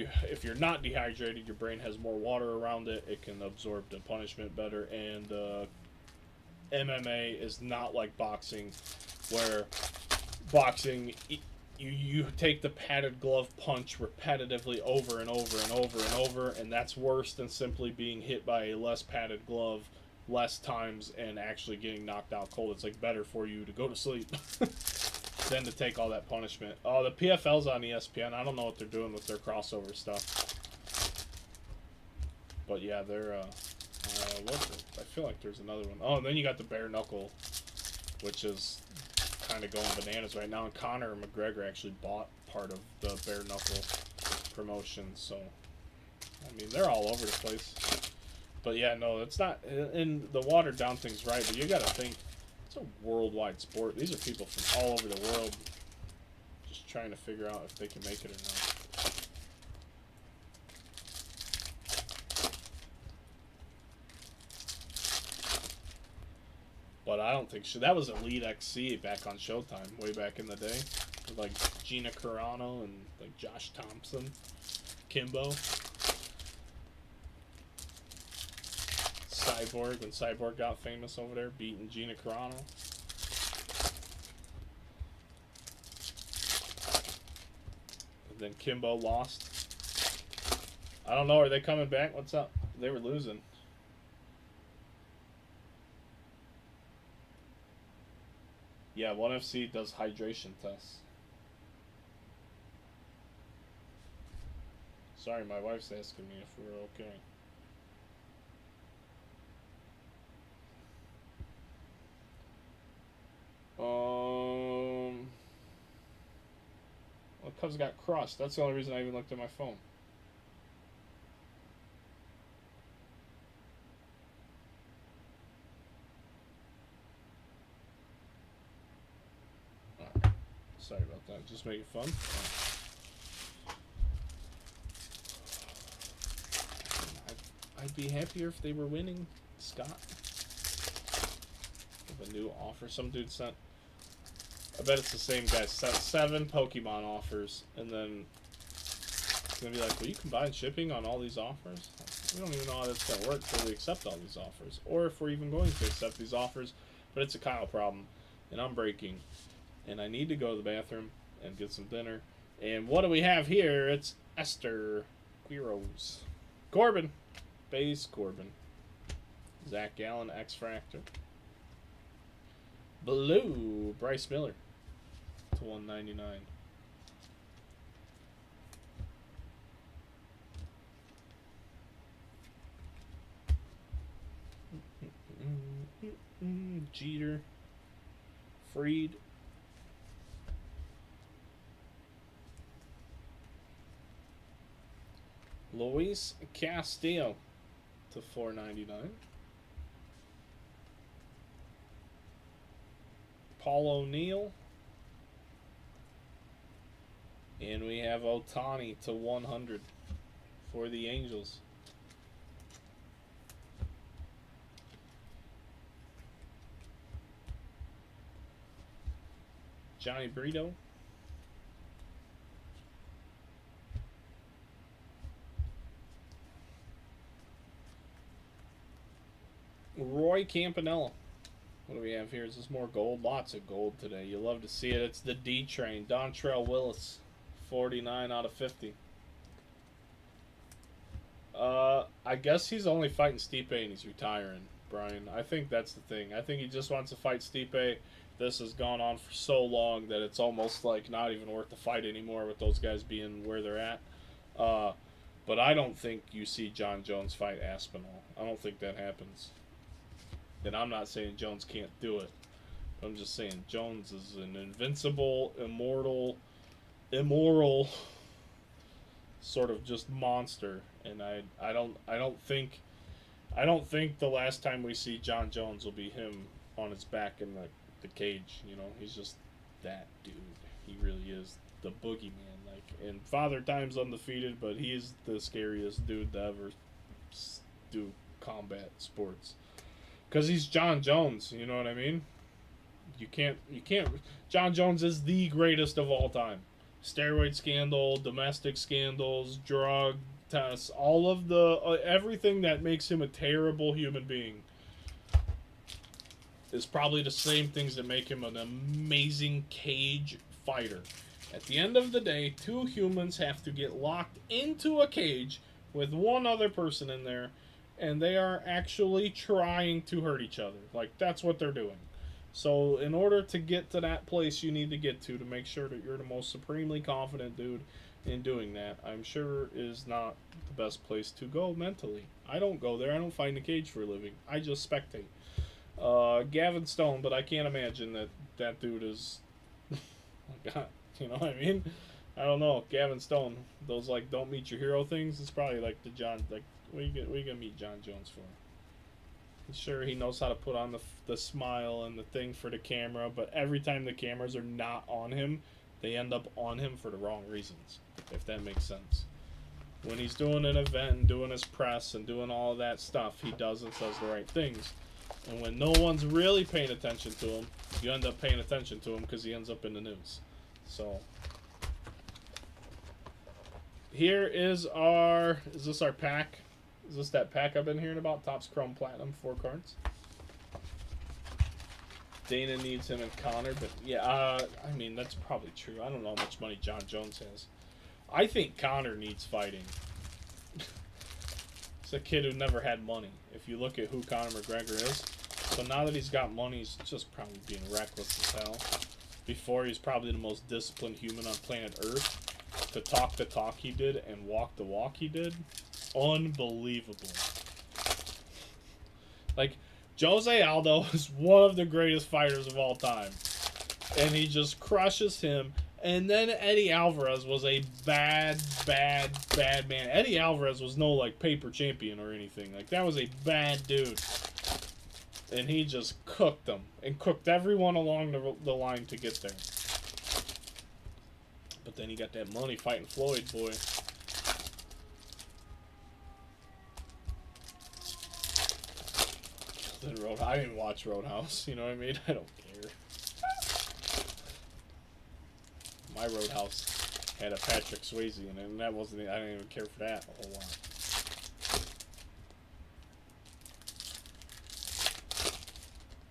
you're not dehydrated, your brain has more water around it. It can absorb the punishment better, and MMA is not like boxing, where boxing you take the padded glove punch repetitively over and over and over and over, and that's worse than simply being hit by a less padded glove less times and actually getting knocked out cold. It's like better for you to go to sleep than to take all that punishment. Oh, the PFL's on ESPN. I don't know what they're doing with their crossover stuff, but yeah, they're I feel like there's another one. Oh, and then you got the bare knuckle, which is kind of going bananas right now, and Conor McGregor actually bought part of the bare knuckle promotion, so I mean they're all over the place. But yeah, no, it's not, and the watered down thing's right, but you gotta think it's a worldwide sport. These are people from all over the world just trying to figure out if they can make it or not. But I don't think that was Elite XC back on Showtime, way back in the day, with like Gina Carano and like Josh Thompson, Kimbo, Cyborg when Cyborg got famous over there, beating Gina Carano. And then Kimbo lost. I don't know. Are they coming back? What's up? They were losing. Yeah, ONE FC does hydration tests. Sorry, my wife's asking me if we're okay. Well, Cubs got crushed. That's the only reason I even looked at my phone. Right. Sorry about that. Just making fun. I'd be happier if they were winning, Scott. With a new offer some dude sent. I bet it's the same guy. Sent 7 Pokemon offers, and then it's gonna be like, will you combine shipping on all these offers? We don't even know how that's gonna work until we accept all these offers, or if we're even going to accept these offers. But it's a Kyle problem, and I'm breaking, and I need to go to the bathroom and get some dinner. And what do we have here? It's Esther Quiros, Corbin, Base Corbin, Zach Gallen, X Fractor, Blue, Bryce Miller to 199. Jeter, Freed, Luis Castillo to 499. Paul O'Neill. And we have Ohtani to 100 for the Angels. Johnny Brito. Roy Campanella. What do we have here? Is this more gold? Lots of gold today. You love to see it. It's the D train. Dontrelle Willis. 49 out of 50. I guess he's only fighting Stipe and he's retiring, Brian. I think that's the thing. I think he just wants to fight Stipe. This has gone on for so long that it's almost like not even worth the fight anymore with those guys being where they're at. But I don't think you see John Jones fight Aspinall. I don't think that happens. And I'm not saying Jones can't do it. I'm just saying, Jones is an invincible, immortal, immoral sort of just monster, and I don't think the last time we see John Jones will be him on his back in the cage. You know, he's just that dude. He really is the boogeyman. Like, and Father Time's undefeated, but he's the scariest dude to ever do combat sports. Cause he's John Jones. You know what I mean? You can't. John Jones is the greatest of all time. Steroid scandal, domestic scandals, drug tests, all of the everything that makes him a terrible human being is probably the same things that make him an amazing cage fighter. At the end of the day, two humans have to get locked into a cage with one other person in there, and they are actually trying to hurt each other. Like, that's what they're doing. So, in order to get to that place you need to get to make sure that you're the most supremely confident dude in doing that, I'm sure is not the best place to go mentally. I don't go there. I don't find the cage for a living. I just spectate. Gavin Stone, but I can't imagine that dude is. God, you know what I mean? I don't know. Gavin Stone, those like don't meet your hero things. It's probably like the John. Like, what are you gonna meet John Jones for? Sure, he knows how to put on the smile and the thing for the camera, but every time the cameras are not on him, they end up on him for the wrong reasons, if that makes sense. When he's doing an event and doing his press and doing all of that stuff, he does and says the right things. And when no one's really paying attention to him, you end up paying attention to him because he ends up in the news. So, here is this our pack? Is this that pack I've been hearing about? Topps Chrome Platinum, 4 cards. Dana needs him and Connor, but yeah, I mean, that's probably true. I don't know how much money John Jones has. I think Connor needs fighting. He's a kid who never had money. If you look at who Conor McGregor is. So now that he's got money, he's just probably being reckless as hell. Before, he's probably the most disciplined human on planet Earth. To talk the talk he did and walk the walk he did. Unbelievable. Like, Jose Aldo is one of the greatest fighters of all time. And he just crushes him. And then Eddie Alvarez was a bad man. Eddie Alvarez was no, like, paper champion or anything. Like, that was a bad dude. And he just cooked them. And cooked everyone along the line to get there. But then he got that money fighting Floyd, boy. I didn't watch Roadhouse, you know what I mean? I don't care. My Roadhouse had a Patrick Swayze in it, and that wasn't. I didn't even care for that a whole lot.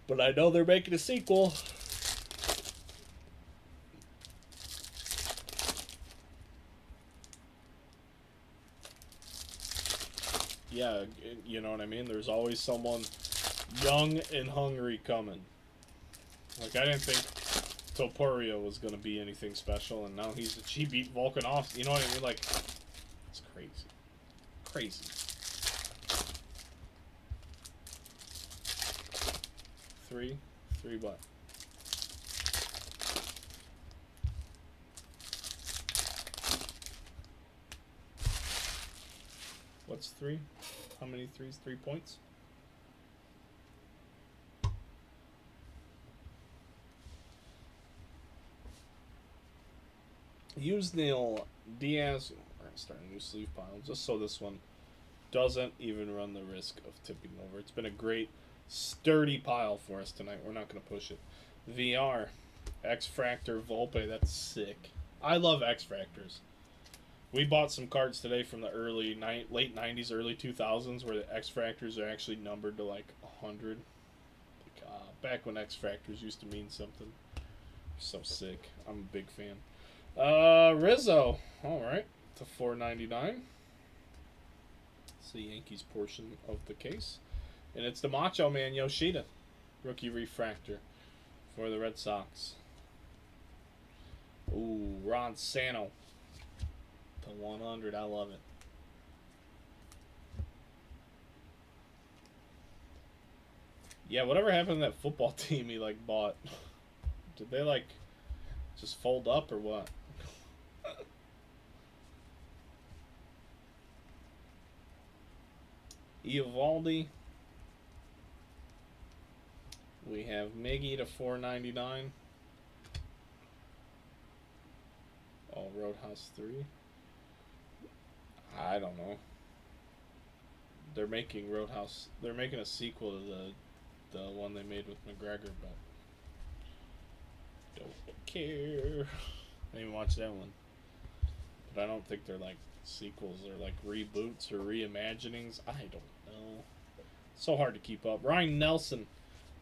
But I know they're making a sequel. Yeah, you know what I mean? There's always someone young and hungry coming. Like, I didn't think Topuria was going to be anything special, and now he beat Volkanovski. You know what I mean? Like, it's crazy. Crazy. Three what? What's 3? How many threes? 3 points? Use Neil Diaz. We're going to start a new sleeve pile just so this one doesn't even run the risk of tipping over. It's been a great, sturdy pile for us tonight. We're not going to push it. VR. X-Fractor Volpe. That's sick. I love X-Fractors. We bought some cards today from the late 90s, early 2000s where the X-Fractors are actually numbered to like 100. Like, back when X-Fractors used to mean something. So sick. I'm a big fan. Rizzo. Alright. To $4.99. It's the Yankees portion of the case. And it's the Macho Man Yoshida. Rookie refractor for the Red Sox. Ooh, Ron Santo. To 100. I love it. Yeah, whatever happened to that football team he like bought? Did they like just fold up or what? Eovaldi. We have Miggy to 499. Oh, Roadhouse 3. I don't know. They're making Roadhouse. They're making a sequel to the one they made with McGregor, but don't care. I didn't even watch that one. But I don't think they're like sequels or like reboots or reimaginings. I don't know. So hard to keep up. Ryan Nelson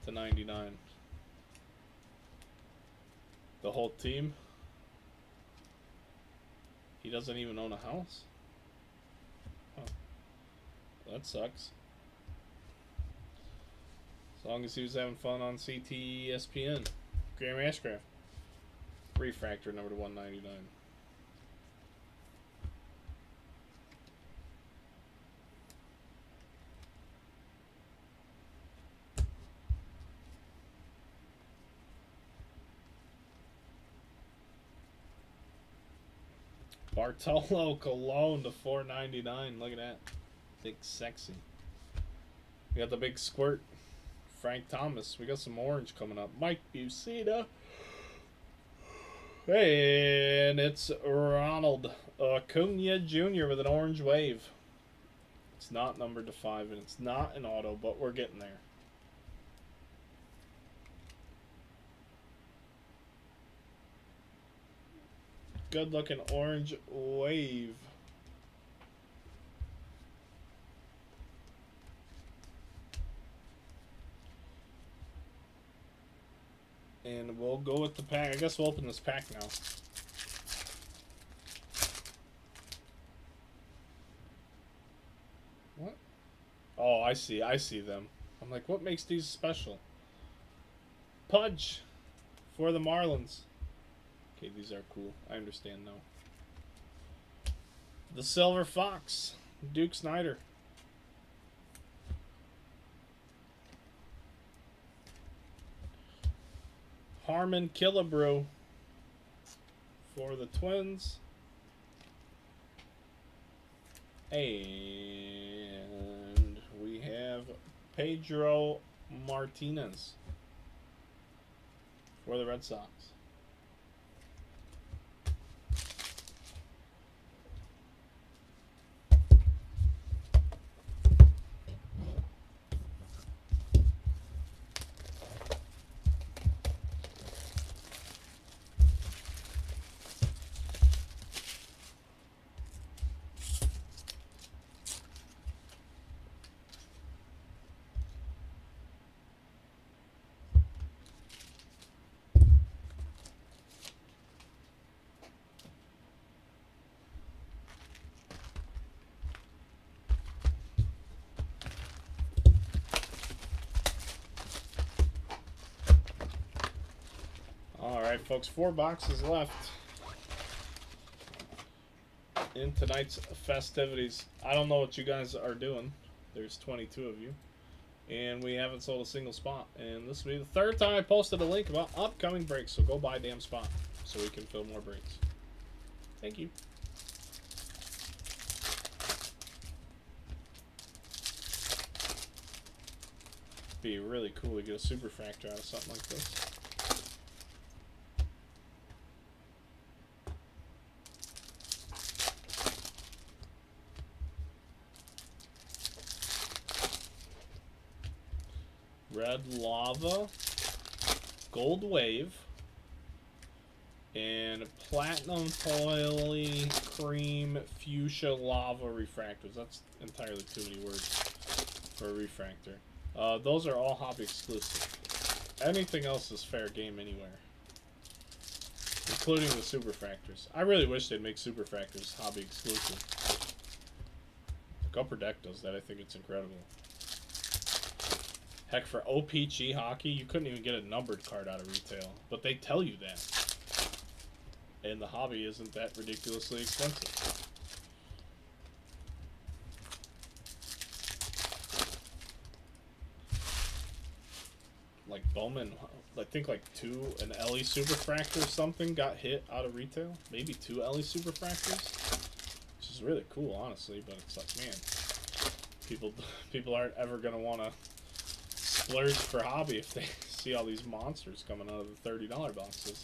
to 99. The whole team. He doesn't even own a house. Huh. That sucks. As long as he was having fun on CTESPN. Graham Ashcraft. Refractor number to 199. Bartolo Colon to 499. Look at that. Big sexy. We got the big squirt. Frank Thomas. We got some orange coming up. Mike Buceta. And it's Ronald Acuna Jr. with an orange wave. It's not numbered to 5 and it's not an auto, but we're getting there. Good looking orange wave. And we'll go with the pack. I guess we'll open this pack now. What? Oh, I see. I see them. I'm like, what makes these special? Pudge for the Marlins. Okay, these are cool. I understand now. The Silver Fox. Duke Snyder. Harmon Killebrew for the Twins. And we have Pedro Martinez for the Red Sox. Alright, folks, 4 boxes left in tonight's festivities. I don't know what you guys are doing. There's 22 of you. And we haven't sold a single spot. And this will be the 3rd time I posted a link about upcoming breaks. So go buy a damn spot so we can fill more breaks. Thank you. Be really cool to get a super fractor out of something like this. Red Lava, Gold Wave, and Platinum Poly Cream Fuchsia Lava Refractors. That's entirely too many words for a refractor. Those are all hobby exclusive. Anything else is fair game anywhere, including the superfractors. I really wish they'd make superfractors hobby exclusive. Upper Deck does that. I think it's incredible. Heck, for OPG hockey, you couldn't even get a numbered card out of retail. But they tell you that. And the hobby isn't that ridiculously expensive. like Bowman, I think like an LE Superfractor or something got hit out of retail. Maybe 2 LE Superfractors, which is really cool, honestly. But it's like, man, people aren't ever gonna want to splurge for hobby if they see all these monsters coming out of the $30 boxes.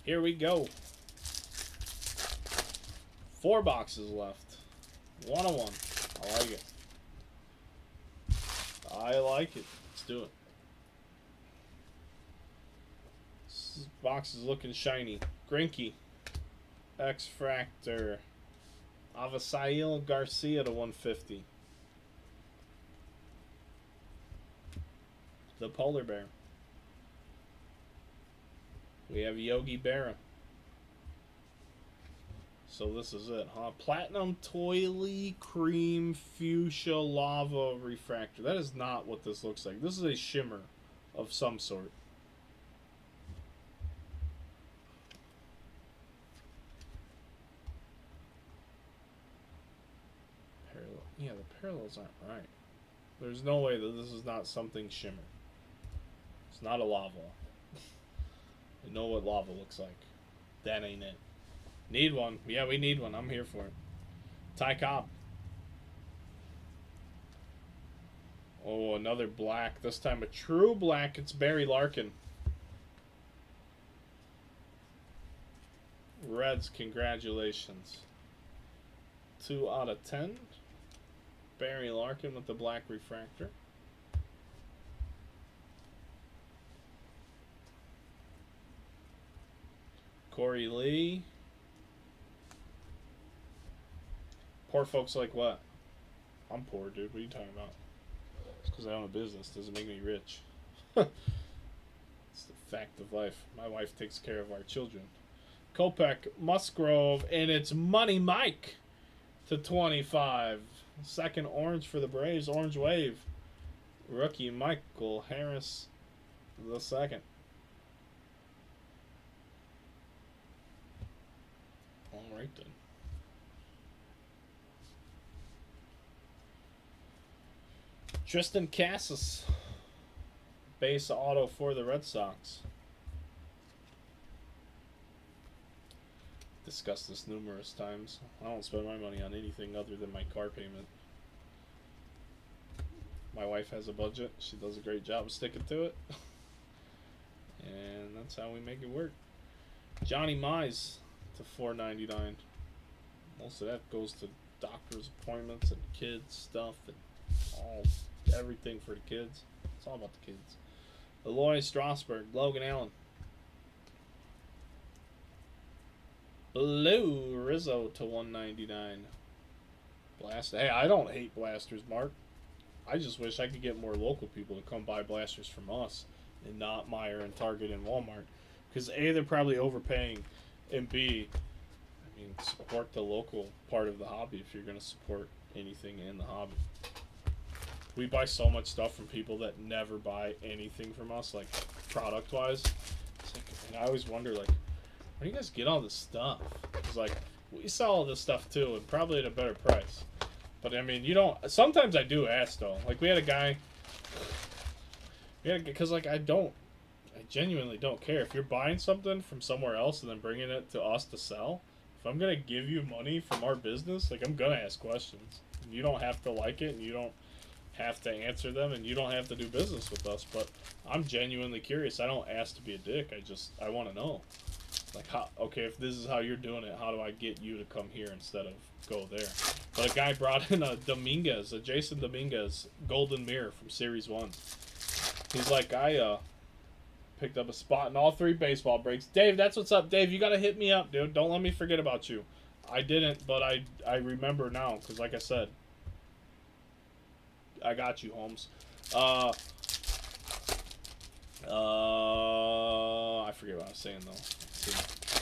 Here we go. 4 boxes left. 101. I like it. I like it. Let's do it. This box is looking shiny. Grinky. X-Fractor. Avasail Garcia to 150. The Polar Bear. We have Yogi Berra. So this is it, huh? Platinum Toily Cream Fuchsia Lava Refractor. That is not what this looks like. This is a shimmer of some sort. Yeah, the parallels aren't right. There's no way that this is not something shimmer. It's not a lava. You know what lava looks like. That ain't it. Need one. Yeah, we need one. I'm here for it. Ty Cobb. Oh, another black. This time a true black. It's Barry Larkin. Reds, congratulations. 2 out of 10. Barry Larkin with the black refractor. Corey Lee. Poor folks like what? I'm poor, dude. What are you talking about? It's because I own a business. Doesn't make me rich. It's the fact of life. My wife takes care of our children. Kopech, Musgrove, and it's Money Mike to 25. Second orange for the Braves. Orange Wave. Rookie Michael Harris the second. All right then. Tristan Cassis, base auto for the Red Sox. Discussed this numerous times. I don't spend my money on anything other than my car payment. My wife has a budget. She does a great job of sticking to it. And that's how we make it work. Johnny Mize to $4.99. Most of that goes to doctor's appointments and kids stuff and everything for the kids. It's all about the kids. Eloy Strasburg, Logan Allen. Blue Rizzo to $1.99. Blaster. Hey, I don't hate blasters, Mark. I just wish I could get more local people to come buy blasters from us and not Meijer and Target and Walmart. Because A, they're probably overpaying, and B, I mean, support the local part of the hobby if you're going to support anything in the hobby. We buy so much stuff from people that never buy anything from us, like product-wise. It's like, and I always wonder, like, where do you guys get all this stuff? It's like, we sell all this stuff too, and probably at a better price. But I mean, you don't. Sometimes I do ask though. Like we had a guy. Yeah, because like I genuinely don't care if you're buying something from somewhere else and then bringing it to us to sell. If I'm gonna give you money from our business, like I'm gonna ask questions. You don't have to like it, and you don't have to answer them, and you don't have to do business with us. But I'm genuinely curious. I don't ask to be a dick. I want to know. Like, how, okay, if this is how you're doing it, how do I get you to come here instead of go there? But a guy brought in a Jason Dominguez Golden Mirror from Series 1. He's like, I picked up a spot in all 3 baseball breaks. Dave, that's what's up. Dave, you got to hit me up, dude. Don't let me forget about you. I didn't, but I remember now because, like I said, I got you, Holmes. I forget what I was saying, though.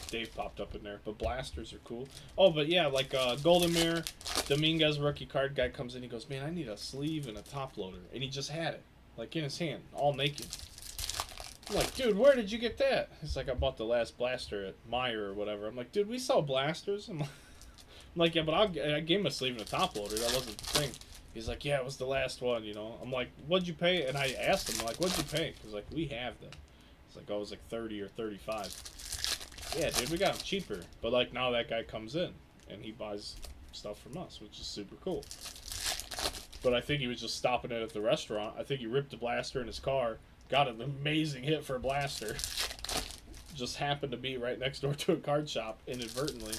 Dave popped up in there, but blasters are cool. Oh, but yeah, like Golden Mirror, Dominguez rookie card guy comes in. He goes, man, I need a sleeve and a top loader, and he just had it, like in his hand, all naked. I'm like, dude, where did you get that? He's like, I bought the last blaster at Meijer or whatever. I'm like, dude, we sell blasters. I'm like, I'm like, yeah, but I gave him a sleeve and a top loader. That wasn't the thing. He's like, yeah, it was the last one, you know. I'm like, what'd you pay? And I asked him, like, what'd you pay? Because, like, we have them. It's like, oh, it was like 30 or 35. Yeah, dude, we got them cheaper. But, like, now that guy comes in and he buys stuff from us, which is super cool. But I think he was just stopping it at the restaurant. I think he ripped a blaster in his car, got an amazing hit for a blaster. Just happened to be right next door to a card shop inadvertently.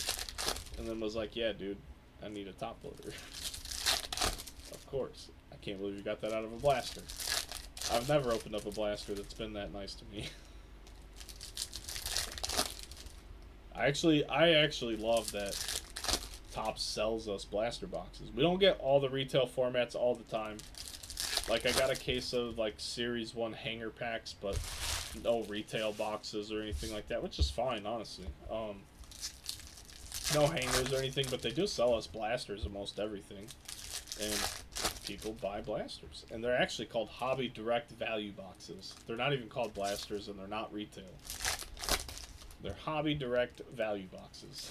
And then was like, yeah, dude, I need a top loader. Of course. I can't believe you got that out of a blaster. I've never opened up a blaster that's been that nice to me. I actually love that Topps sells us blaster boxes. We don't get all the retail formats all the time. Like, I got a case of, like, Series 1 hanger packs, but no retail boxes or anything like that, which is fine, honestly. No hangers or anything, but they do sell us blasters of most everything. And people buy blasters. And they're actually called Hobby Direct Value Boxes. They're not even called blasters, and they're not retail. They're Hobby Direct Value Boxes.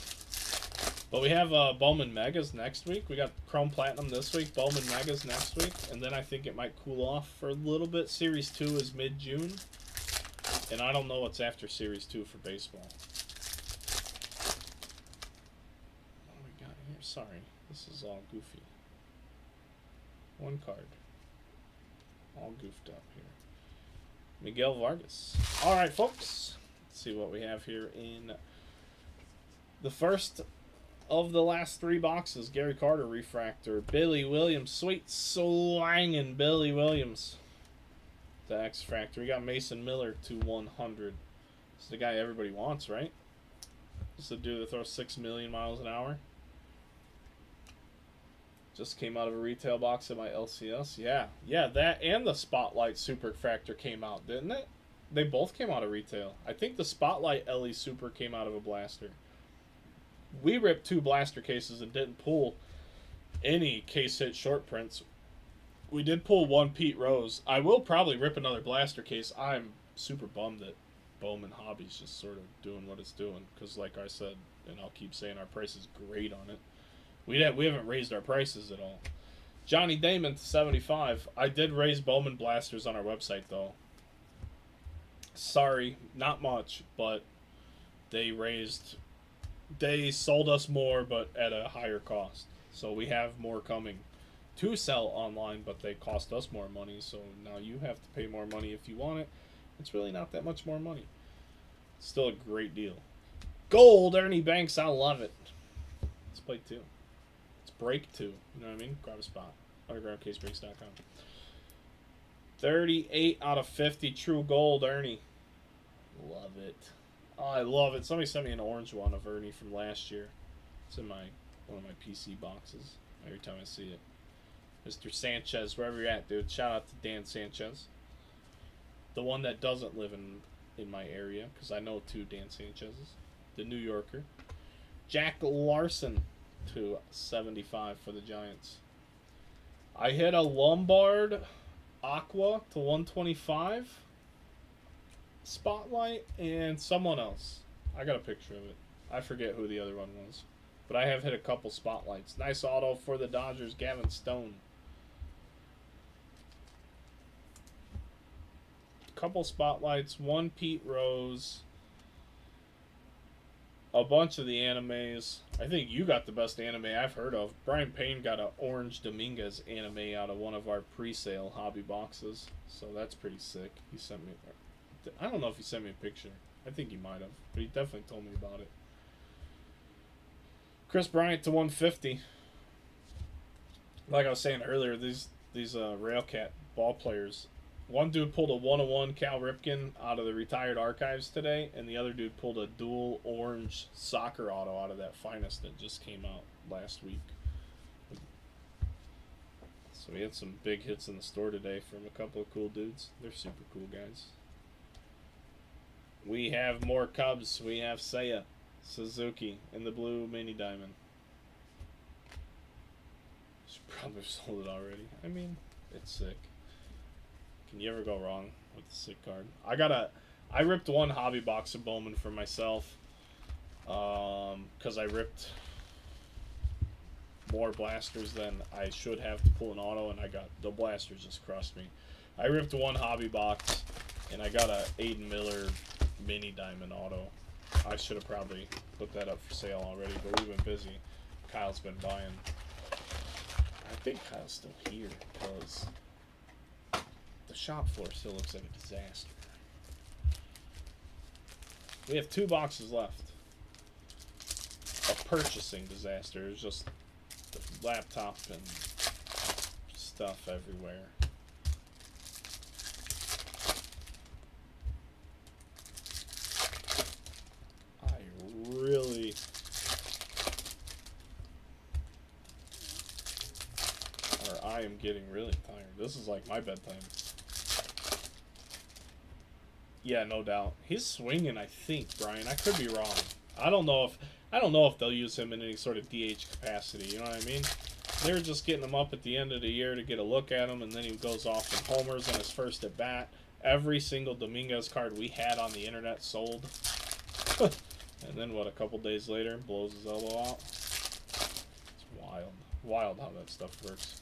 But we have Bowman Megas next week. We got Chrome Platinum this week, Bowman Megas next week. And then I think it might cool off for a little bit. Series 2 is mid-June. And I don't know what's after Series 2 for baseball. What do we got here? Sorry, this is all goofy. One card. All goofed up here. Miguel Vargas. Alright, folks. Let's see what we have here in the first of the last 3 boxes. Gary Carter refractor. Billy Williams. Sweet swangin' Billy Williams. The X Factor. We got Mason Miller to 100. This is the guy everybody wants, right? This is the dude that throws 6 million miles an hour. Just came out of a retail box at my LCS. Yeah, that and the Spotlight Super Factor came out, didn't it? They both came out of retail. I think the Spotlight LE Super came out of a blaster. We ripped 2 blaster cases and didn't pull any case hit short prints. We did pull 1 Pete Rose. I will probably rip another blaster case. I'm super bummed that Bowman Hobby's just sort of doing what it's doing. Because like I said, and I'll keep saying, our price is great on it. We haven't raised our prices at all. Johnny Damon to 75. I did raise Bowman blasters on our website, though. Sorry, not much, but they sold us more, but at a higher cost. So we have more coming to sell online, but they cost us more money. So now you have to pay more money if you want it. It's really not that much more money. It's still a great deal. Gold, Ernie Banks, I love it. Let's play 2. Break 2, you know what I mean? Grab a spot. Undergroundcasebreaks.com. 38 out of 50 true gold, Ernie. Love it. Oh, I love it. Somebody sent me an orange one of Ernie from last year. It's in one of my PC boxes. Every time I see it. Mr. Sanchez, wherever you're at, dude. Shout out to Dan Sanchez. The one that doesn't live in my area, because I know 2 Dan Sanchez's. The New Yorker. Jack Larson to 75 for the Giants. I hit a Lombard Aqua to 125 Spotlight and someone else. I got a picture of it. I forget who the other one was. But I have hit a couple Spotlights. Nice auto for the Dodgers, Gavin Stone. Couple Spotlights, 1 Pete Rose. A bunch of the animes. I think you got the best anime I've heard of. Brian Payne got an Orange Dominguez anime out of one of our pre-sale hobby boxes. So that's pretty sick. He sent me... I don't know if he sent me a picture. I think he might have. But he definitely told me about it. Chris Bryant to 150. Like I was saying earlier, these Railcat ball players... One dude pulled a 101 Cal Ripken out of the retired archives today, and the other dude pulled a dual orange soccer auto out of that finest that just came out last week. So we had some big hits in the store today from a couple of cool dudes. They're super cool guys. We have more Cubs. We have Seiya Suzuki in the blue mini diamond. Should probably have sold it already. I mean, it's sick. Can you ever go wrong with the sick card? I ripped 1 hobby box of Bowman for myself. Because I ripped more blasters than I should have to pull an auto, and the blasters just crushed me. I ripped one hobby box, and I got a Aiden Miller mini diamond auto. I should have probably put that up for sale already, but we've been busy. Kyle's been buying. I think Kyle's still here because the shop floor still looks like a disaster. We have 2 boxes left. A purchasing disaster. It's just the laptop and stuff everywhere. I am getting really tired. This is like my bedtime. Yeah, no doubt. He's swinging, I think, Brian. I could be wrong. I don't know if they'll use him in any sort of DH capacity. You know what I mean? They were just getting him up at the end of the year to get a look at him, and then he goes off and homers on his first at bat. Every single Dominguez card we had on the internet sold. And then what? A couple days later, blows his elbow out. It's wild, wild how that stuff works.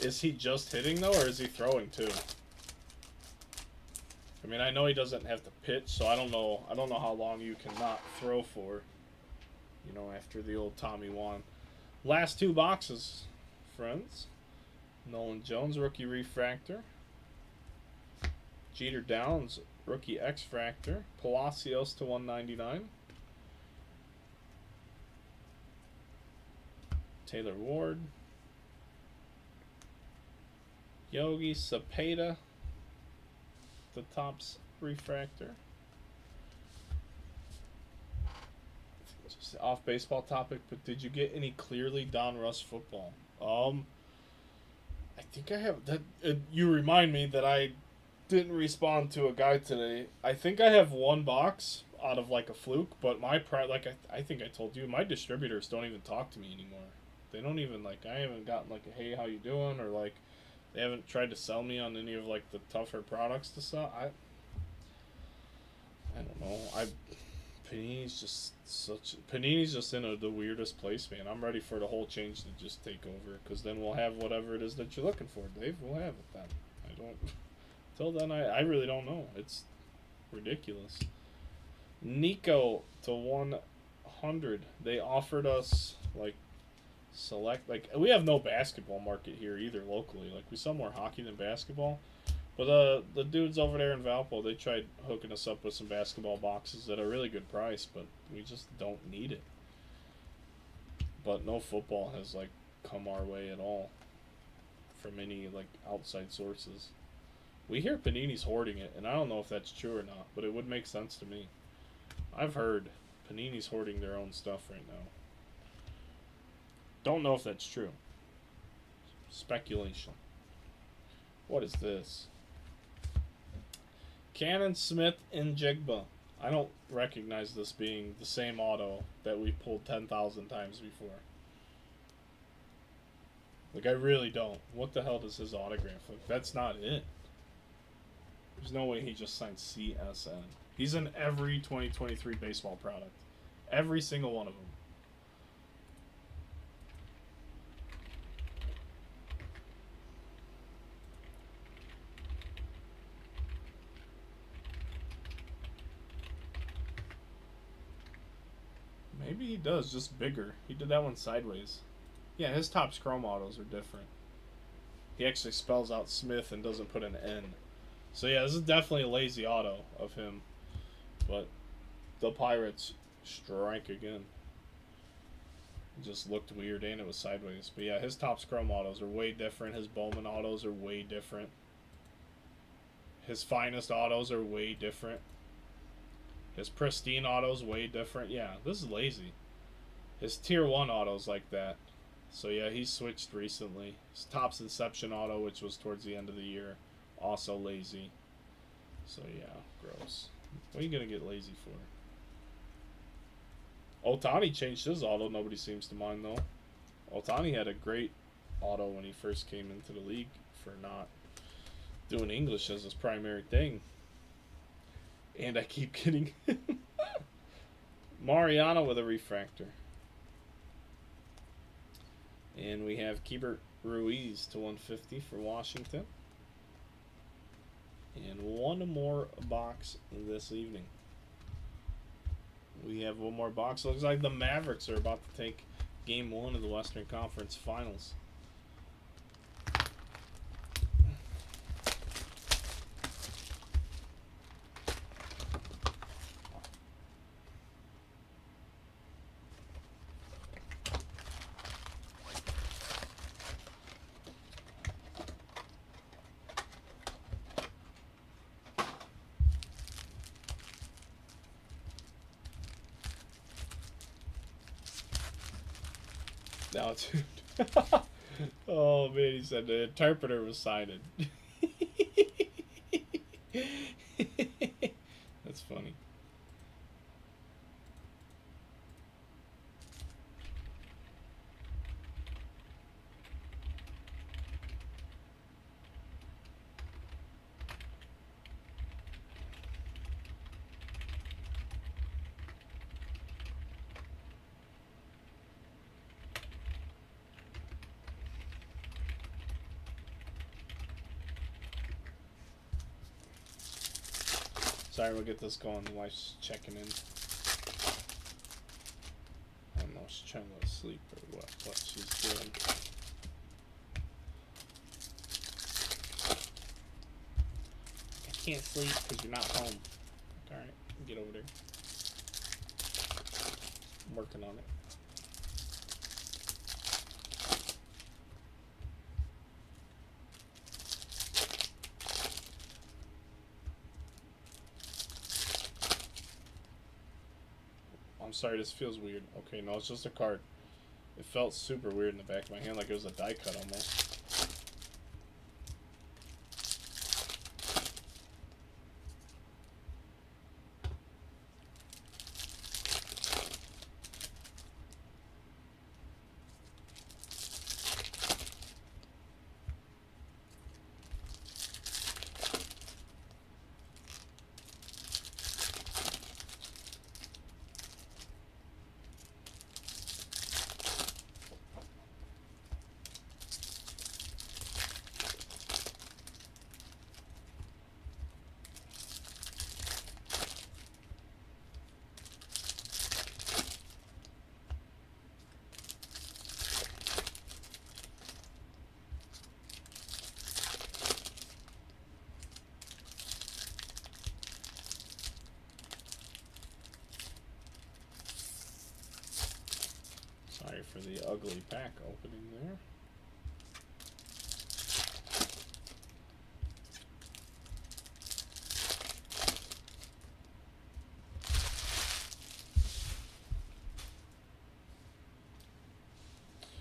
Is he just hitting, though, or is he throwing, too? I mean, I know he doesn't have to pitch, so I don't know how long you can not throw for, you know, after the old Tommy Juan. Last 2 boxes, friends. Nolan Jones, rookie refractor. Jeter Downs, rookie X-fractor. Palacios to 199. Taylor Ward. Yogi Cepeda, the Topps refractor. Just off baseball topic, but did you get any clearly Donruss football? I think I have that. You remind me that I didn't respond to a guy today. I think I have 1 box out of like a fluke, but my I think I told you, my distributors don't even talk to me anymore. They don't even I haven't gotten like a hey, how you doing, or like. They haven't tried to sell me on any of like the tougher products to sell. I don't know. Panini's just in the weirdest place, man. I'm ready for the whole change to just take over, because then we'll have whatever it is that you're looking for, Dave. We'll have it then. Till then, I really don't know. It's ridiculous. Nico to 100. They offered us we have no basketball market here either locally. We sell more hockey than basketball, but the dudes over there in Valpo, they tried hooking us up with some basketball boxes at a really good price, but we just don't need it. But no football has come our way at all from any outside sources. We hear Panini's hoarding it, and I don't know if that's true or not, but it would make sense to me. I've heard Panini's hoarding their own stuff right now. Don't know if that's true. Speculation. What is this? Cannon, Smith, and Jigba. I don't recognize this being the same auto that we pulled 10,000 times before. I really don't. What the hell does his autograph look? That's not it. There's no way he just signed CSN. He's in every 2023 baseball product. Every single one of them. Maybe he does, just bigger. He did that one sideways. Yeah, his Topps Chrome autos are different. He actually spells out Smith and doesn't put an N. So yeah, this is definitely a lazy auto of him. But the Pirates strike again. It just looked weird and it was sideways. But yeah, his Topps Chrome autos are way different. His Bowman autos are way different. His finest autos are way different. His pristine autos way different. Yeah, this is lazy. His tier 1 autos like that. So yeah, he switched recently. His Topps Inception auto, which was towards the end of the year, also lazy. So yeah, gross. What are you gonna get lazy for? Otani changed his auto. Nobody seems to mind though. Otani had a great auto when he first came into the league for not doing English as his primary thing. And I keep getting Mariano with a refractor. And we have Keibert Ruiz to 150 for Washington. And one more box this evening. We have one more box. Looks like the Mavericks are about to take Game 1 of the Western Conference Finals. No, dude. Oh man, he said the interpreter was signing. That's funny. Sorry, we'll get this going. The wife's checking in. I don't know if she's trying to go to sleep or what she's doing. I can't sleep because you're not home. Alright, get over there. I'm working on it. I'm sorry, this feels weird. Okay, no, it's just a card. It felt super weird in the back of my hand, like it was a die cut almost. Sorry for the ugly pack opening there.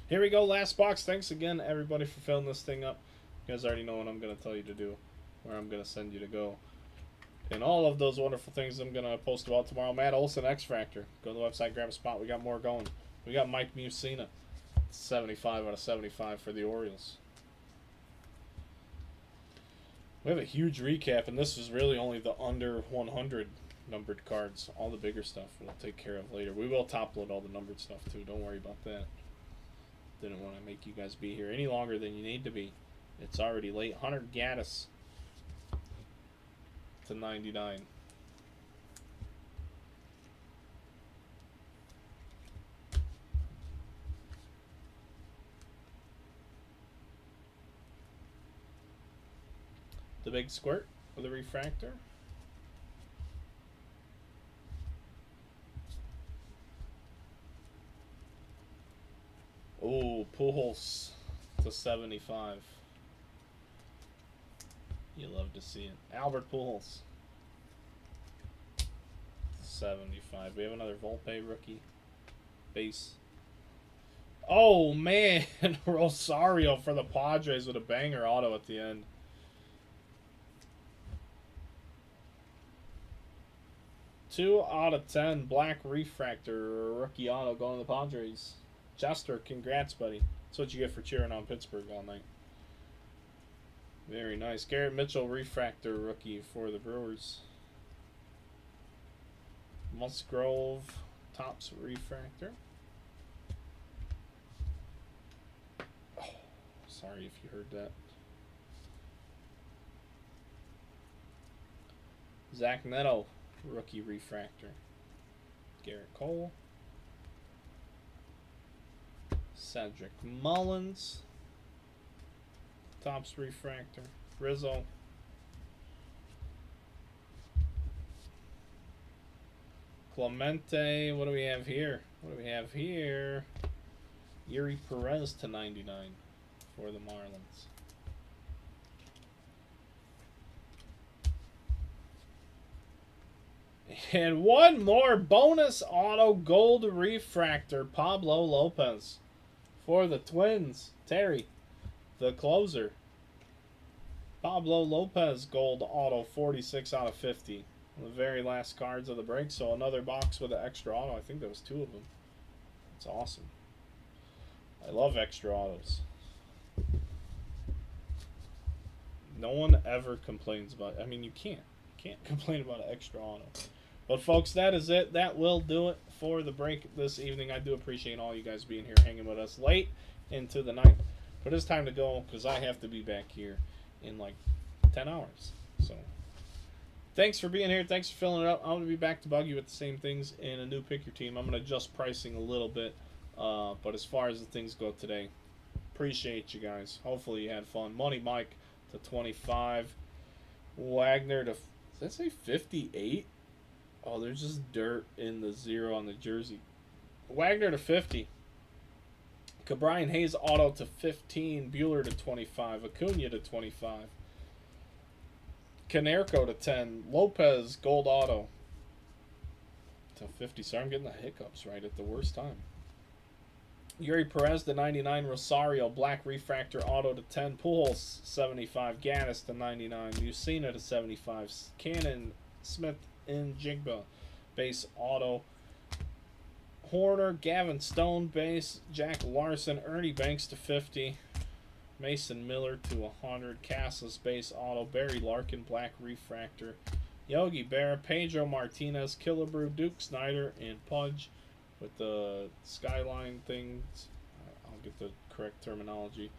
Here we go, last box. Thanks again, everybody, for filling this thing up. You guys already know what I'm going to tell you to do, where I'm going to send you to go. And all of those wonderful things I'm going to post about tomorrow. Matt Olson, X-Factor. Go to the website, grab a spot. We got more going. We got Mike Mussina, 75 out of 75 for the Orioles. We have a huge recap, and this is really only the under 100 numbered cards. All the bigger stuff we'll take care of later. We will top load all the numbered stuff too. Don't worry about that. Didn't want to make you guys be here any longer than you need to be. It's already late. Hunter Gaddis to 99. The big squirt with a refractor. Oh, Pujols to 75. You love to see it. Albert Pujols. 75. We have another Volpe rookie. Base. Oh, man. Rosario for the Padres with a banger auto at the end. Two out of 10 black refractor rookie auto going to the Padres. Chester, congrats, buddy. That's what you get for cheering on Pittsburgh all night. Very nice. Garrett Mitchell refractor rookie for the Brewers. Musgrove Topps refractor. Oh, sorry if you heard that. Zach Neto rookie refractor. Garrett Cole. Cedric Mullins. Topps refractor. Rizzo. Clemente. What do we have here? What do we have here? Yuri Perez to 99 for the Marlins. And one more bonus auto gold refractor. Pablo Lopez for the Twins. Terry, the closer. Pablo Lopez gold auto 46 out of 50. The very last cards of the break. So another box with an extra auto. I think there was 2 of them. That's awesome. I love extra autos. No one ever complains about it. I mean, you can't complain about an extra auto. But folks, that is it. That will do it for the break this evening. I do appreciate all you guys being here, hanging with us late into the night. But it's time to go because I have to be back here in like 10 hours. So thanks for being here. Thanks for filling it up. I'm going to be back to bug you with the same things in a new pick your team. I'm going to adjust pricing a little bit. But as far as the things go today, appreciate you guys. Hopefully you had fun. Money Mike to 25. Wagner to, does that say 58? Oh, there's just dirt in the 0 on the jersey. Wagner to 50. Cabrian Hayes auto to 15. Bueller to 25. Acuna to 25. Canerco to 10. Lopez gold auto to 50. Sorry, I'm getting the hiccups right at the worst time. Yuri Perez to 99. Rosario black refractor auto to 10. Pujols 75. Gaddis to 99. Mussina to 75. Cannon Smith in Jigba base auto. Horner, Gavin Stone base. Jack Larson, Ernie Banks to 50. Mason Miller to 100. Casas base auto. Barry Larkin black refractor. Yogi Berra, Pedro Martinez, Killebrew, Duke Snyder, and Pudge with the skyline things. I'll get the correct terminology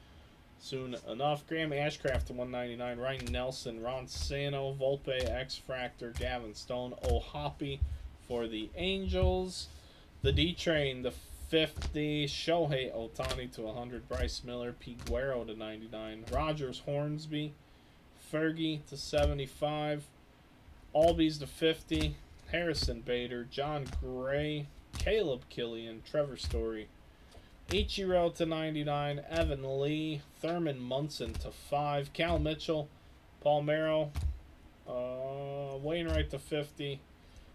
soon enough. Graham Ashcraft to 199. Ryan Nelson, Ron Sano, Volpe, X-Fractor, Gavin Stone, O'Hoppy for the Angels. The D-Train, the 50. Shohei Ohtani to 100. Bryce Miller, Piguero to 99. Rogers Hornsby. Fergie to 75. Albies to 50. Harrison Bader. John Gray. Caleb Killian. Trevor Story. Ichiro to 99. Evan Lee. Thurman Munson to 5. Cal Mitchell. Palmeiro. Wainwright to 50.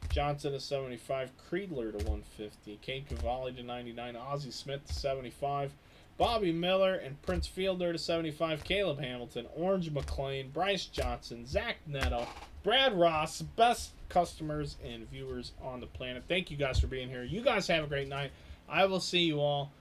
Johnson to 75. Creedler to 150. Kane Cavalli to 99. Ozzie Smith to 75. Bobby Miller and Prince Fielder to 75. Caleb Hamilton. Orange McClain. Bryce Johnson. Zach Neto. Brad Ross. Best customers and viewers on the planet. Thank you guys for being here. You guys have a great night. I will see you all